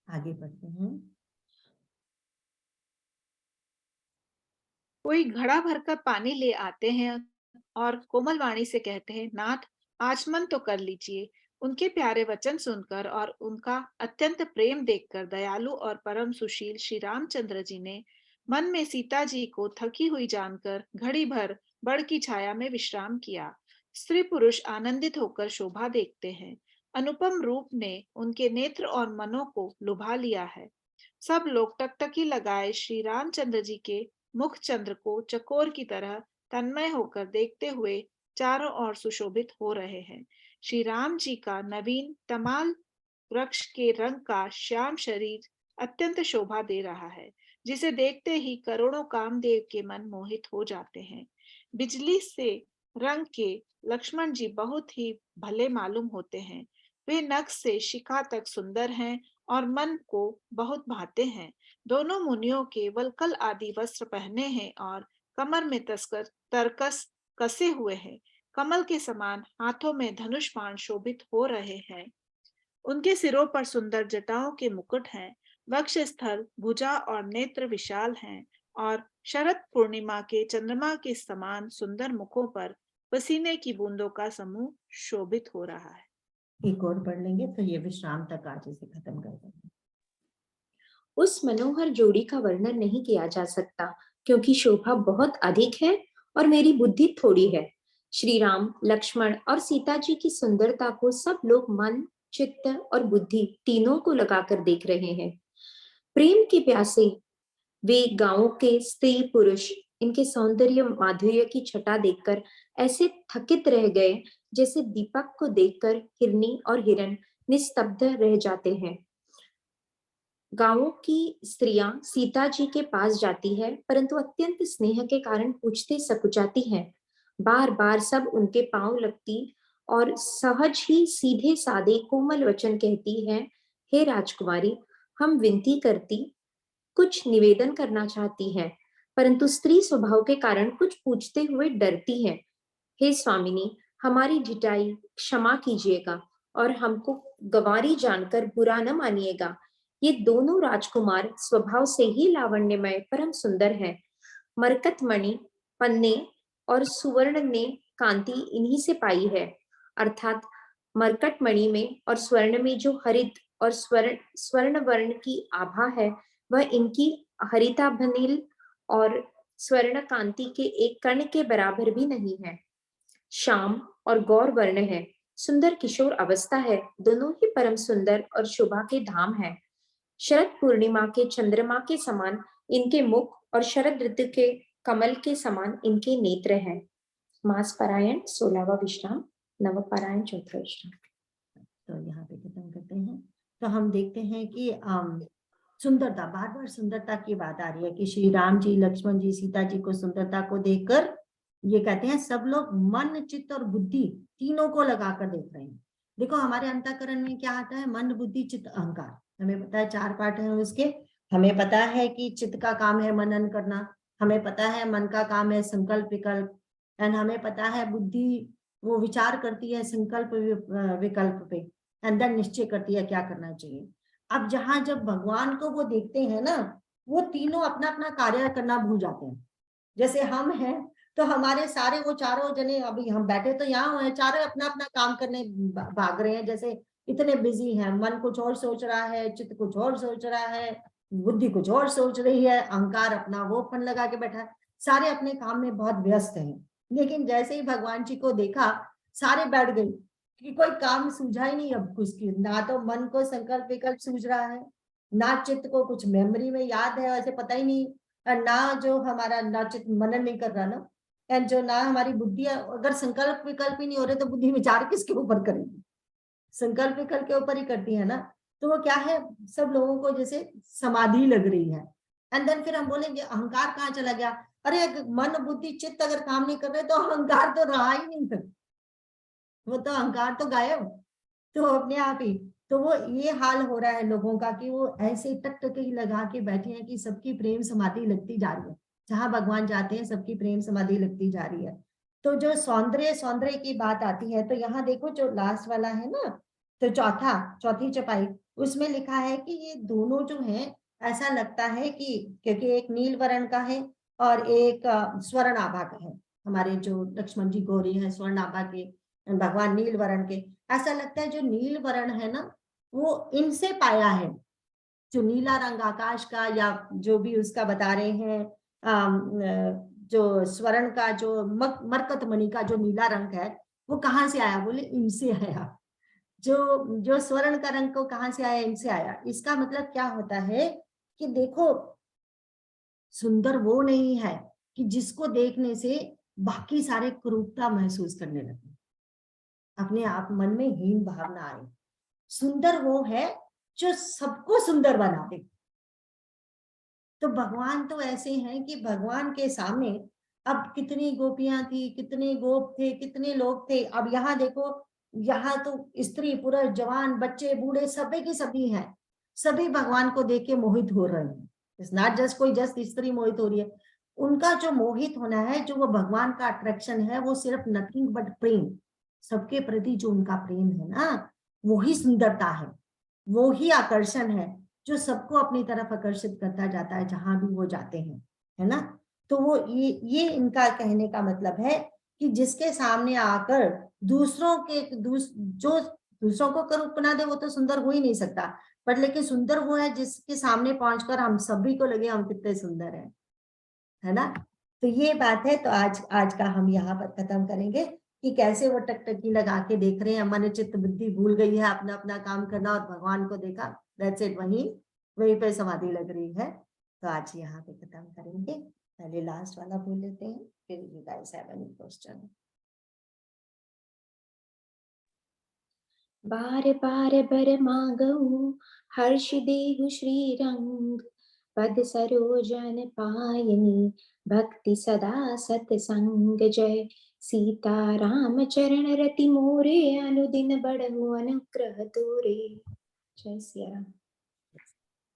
आगे बढ़ते हैं। कोई घड़ा भरकर पानी ले आते हैं और कोमल वाणी से कहते हैं, नाथ आचमन तो कर लीजिए। उनके प्यारे वचन सुनकर और उनका अत्यंत प्रेम देखकर दयालु और परम सुशील श्री रामचंद्र जी ने मन में सीता जी को थकी हुई जानकर घड़ी भर बड़ की छाया में विश्राम किया। स्त्री पुरुष आनंदित होकर शोभा देखते हैं। अनुपम रूप ने उनके नेत्र और मनों को लुभा लिया है। सब लोग टकटकी लगाए श्री रामचंद्र जी के मुख चंद्र को चकोर की तरह तन्मय होकर देखते हुए चारों ओर सुशोभित हो रहे हैं। श्री राम जी का नवीन तमाल वृक्ष के रंग का श्याम शरीर अत्यंत शोभा दे रहा है, जिसे देखते ही करोड़ों कामदेव के मन मोहित हो जाते हैं। बिजली से रंग के लक्ष्मण जी बहुत ही भले मालूम होते हैं। वे नख से शिखा तक सुंदर हैं और मन को बहुत भाते हैं। दोनों मुनियों के वलकल आदि वस्त्र पहने हैं और कमर में तरकस कसे हुए हैं। कमल के समान हाथों में धनुष बाण शोभित हो रहे हैं। उनके सिरों पर सुंदर जटाओं के मुकुट हैं। वक्ष स्थल, भुजा और नेत्र विशाल हैं और शरद पूर्णिमा के चंद्रमा के समान सुंदर मुखों पर पसीने की बूंदों का समूह शोभित हो रहा है। एक और पढ़ लेंगे, तो ये विश्राम तक आज इसे खत्म कर देंगे। उस मनोहर जोड़ी का वर्णन नहीं किया जा सकता, क्योंकि शोभा बहुत अधिक है और मेरी बुद्धि थोड़ी है। श्री राम, लक्ष्मण और सीता जी की सुंदरता को सब लोग मन, चित्त और बुद्धि तीनों को लगाकर देख रहे हैं। प्रेम के प्यासे वे गांवों के स्त्री पुरुष इनके सौंदर्य माधुर्य की छटा देखकर ऐसे थकित रह गए, जैसे दीपक को देखकर हिरनी और हिरण निस्तब्ध रह जाते हैं। गांवों की स्त्रियां सीता जी के पास जाती है, परंतु अत्यंत स्नेह के कारण पूछते सकुचाती हैं। बार बार सब उनके पांव लगती और सहज ही सीधे साधे कोमल वचन कहती है, हे राजकुमारी, हम विनती करती, कुछ निवेदन करना चाहती है, परंतु स्त्री स्वभाव के कारण कुछ पूछते हुए डरती है। हे स्वामिनी, हमारी ढिठाई क्षमा कीजिएगा और हमको गंवारी जानकर बुरा न मानिएगा। ये दोनों राजकुमार स्वभाव से ही लावण्यमय परम सुंदर हैं। मरकतमणि, पन्ने और सुवर्ण ने कांति इन्हीं से पाई है। अर्थात मरकटमणि में और स्वर्ण में जो हरित और स्वर्ण वर्ण की आभा है, वह इनकी हरिताभनील और स्वर्ण कांति के एक कण के बराबर भी नहीं है। श्याम और गौर वर्ण है, सुंदर किशोर अवस्था है, दोनों ही परम सुंदर और शोभा के धाम है। शरद पूर्णिमा के चंद्रमा के समान इनके मुख और शरद ऋतु के कमल के समान इनके नेत्र हैं। मास पारायण 16वां विश्राम, नव पारायण 4वां विश्राम। तो यहाँ पे खत्म करते हैं। तो हम देखते हैं कि सुंदरता, बार बार सुंदरता की बात आ रही है कि श्री राम जी, लक्ष्मण जी, सीता जी को सुंदरता को देखकर ये कहते हैं सब लोग मन, चित्त और बुद्धि तीनों को लगाकर देख रहे हैं। देखो हमारे अंतःकरण में क्या आता है, मन, बुद्धि, चित्त, अहंकार। हमें पता है 4 पार्ट है उसके। हमें पता है कि चित्त का काम है मनन करना, हमें पता है मन का काम है संकल्प विकल्प, एंड हमें पता है बुद्धि वो विचार करती है संकल्प विकल्प पे, एंड देन निश्चय करती है क्या करना चाहिए। अब जहां जब भगवान को वो देखते हैं ना, वो तीनों अपना अपना कार्य करना भूल जाते हैं। जैसे हम हैं तो हमारे सारे वो चारों जने, अभी हम बैठे तो यहाँ हैं, चारों अपना अपना काम करने भाग रहे हैं, जैसे इतने बिजी हैं। मन कुछ और सोच रहा है, चित्त कुछ और सोच रहा है, बुद्धि कुछ और सोच रही है, अहंकार अपना वो फन लगा के बैठा है, सारे अपने काम में बहुत व्यस्त हैं। लेकिन जैसे ही भगवान जी को देखा, सारे बैठ गए कि कोई काम सूझा ही नहीं अब कुछ की, ना तो मन को संकल्प विकल्प सूझ रहा है, ना चित्त को कुछ मेमोरी में याद है ऐसे पता ही नहीं, और ना जो हमारा ना चित्त मनन नहीं कर रहा ना, एंड जो ना हमारी बुद्धि, अगर संकल्प विकल्प ही नहीं हो रहे तो बुद्धि विचार किसके ऊपर करेगी, संकल्प विकल्प के ऊपर ही करती है ना। तो वो क्या है, सब लोगों को जैसे समाधि लग रही है। एंड देन फिर हम बोलेंगे अहंकार कहाँ चला गया, अरे मन बुद्धि चित्त अगर काम नहीं कर रहे तो अहंकार तो रहा ही नहीं, फिर वो तो अहंकार तो गायब, तो अपने आप ही। तो वो ये हाल हो रहा है लोगों का कि वो ऐसे टक टक ही लगा के बैठे हैं कि सबकी प्रेम समाधि लगती जा रही है, जहां भगवान जाते हैं सबकी प्रेम समाधि लगती जा रही है। तो जो सौंदर्य सौंदर्य की बात आती है, तो यहाँ देखो जो लास्ट वाला है ना, तो चौथी चपाई, उसमें लिखा है कि ये दोनों जो हैं, ऐसा लगता है कि क्योंकि एक नील वर्ण का है और एक स्वर्ण आभा का है, हमारे जो लक्ष्मण जी गौरी है स्वर्ण आभा के, भगवान नील वर्ण के, ऐसा लगता है जो नील वर्ण है ना, वो इनसे पाया है। जो नीला रंग आकाश का या जो भी उसका बता रहे हैं, जो स्वर्ण का जो मरकत मणि का जो नीला रंग है, वो कहाँ से आया, बोले इनसे आया। जो स्वर्ण का रंग को कहाँ से आया, इनसे आया। इसका मतलब क्या होता है कि देखो सुंदर वो नहीं है कि जिसको देखने से बाकी सारे कुरूपता महसूस करने लगे, अपने आप मन में हीन भावना आए। सुंदर वो है जो सबको सुंदर बना दे। तो भगवान तो ऐसे हैं कि भगवान के सामने अब कितनी गोपियां थी, कितने गोप थे, कितने लोग थे। अब यहाँ देखो, यहाँ तो स्त्री पुरुष जवान बच्चे बूढ़े सभी की सभी हैं, सभी भगवान को देख के मोहित हो रहे हैं। इट्स नॉट जस्ट कोई जस्ट स्त्री मोहित हो रही है, उनका जो मोहित होना है, जो वो भगवान का अट्रैक्शन है, वो सिर्फ नथिंग बट प्रेम, सबके प्रति जो उनका प्रेम है ना, वो ही सुंदरता है, वो ही आकर्षण है जो सबको अपनी तरफ आकर्षित करता जाता है जहां भी वो जाते हैं, है ना। तो वो ये इनका कहने का मतलब है कि जिसके सामने आकर दूसरों को करूप बना दे, वो तो सुंदर हो ही नहीं सकता। पर लेकिन सुंदर वो है जिसके सामने पहुंचकर हम सभी को लगे हम कितने सुंदर हैं, है ना। तो ये बात है। तो आज का हम यहाँ पर खत्म करेंगे कि कैसे वो टकटकी लगा के देख रहे हैं, मन चित्त बुद्धि भूल गई है अपना अपना काम करना और भगवान को देखा, दैट्स इट, वहीं पे समाधि लग रही है। तो आज यहाँ पे खत्म करेंगे, पहले लास्ट वाला बोल लेते हैं, फिर you guys have any question. बार बार बर मांगऊ हर्ष देहु श्री रंग, पद सरोजन पायनी भक्ति सदा सतसंग। जय सीता राम चरण रति मोरे, अनुदिन बढ़हु अनुग्रह तोरे। जय सिया राम।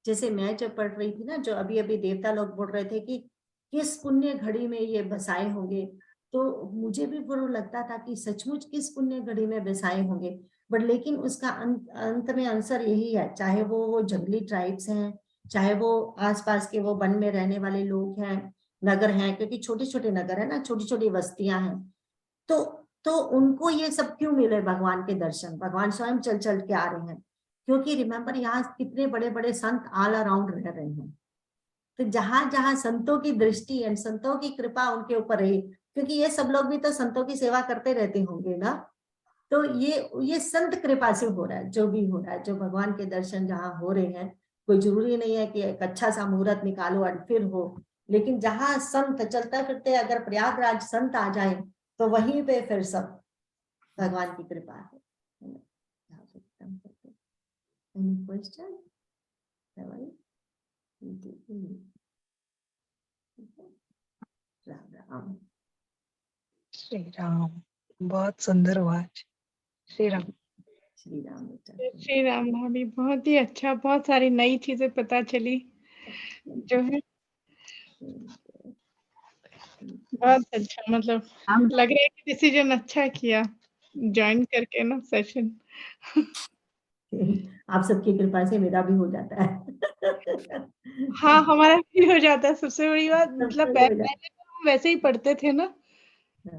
जैसे मैं जब पढ़ रही थी ना, जो अभी अभी देवता लोग बोल रहे थे कि किस पुण्य घड़ी में ये बसाए होंगे, तो मुझे भी वो लगता था कि सचमुच किस पुण्य घड़ी में बसाए होंगे। बट लेकिन उसका अंत में आंसर यही है, चाहे वो जंगली ट्राइब्स हैं, चाहे वो आसपास के वो वन में रहने वाले लोग हैं, नगर हैं, क्योंकि छोटे छोटे नगर है ना, छोटी छोटी बस्तियां हैं, तो उनको ये सब क्यों मिले भगवान के दर्शन, भगवान स्वयं चल चल के आ रहे हैं, क्योंकि रिमेम्बर यहाँ कितने बड़े बड़े संत ऑल अराउंड रह रहे हैं। तो जहां जहां संतों की दृष्टि एंड संतों की कृपा उनके ऊपर रही, क्योंकि ये सब लोग भी तो संतों की सेवा करते रहते होंगे ना, तो ये संत कृपा से हो रहा है, जो भी हो रहा है, जो भगवान के दर्शन जहाँ हो रहे हैं। कोई जरूरी नहीं है कि एक अच्छा सा मुहूर्त निकालो और फिर हो, लेकिन जहाँ संत चलते फिरते अगर प्रयागराज संत आ जाए तो वहीं पे फिर सब भगवान की कृपा है। Any question? राम राम। श्री राम। बहुत सुंदर हुआ आज। श्री राम। श्री राम बेटा। श्री राम भाभी, बहुत ही अच्छा, बहुत सारी नई चीजें पता चली जो है बहुत अच्छा, मतलब लग रहा है कि डिसीजन अच्छा किया ज्वाइन करके ना सेशन। आप सबकी कृपा से मेरा भी हो जाता है। हाँ, हमारा भी हो जाता है। सबसे बड़ी बात मतलब सबका भी हो पहले जाता तो हम वैसे ही पढ़ते थे ना, है।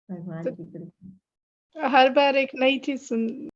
भगवान तो की कृपा। हर बार एक नई चीज सुन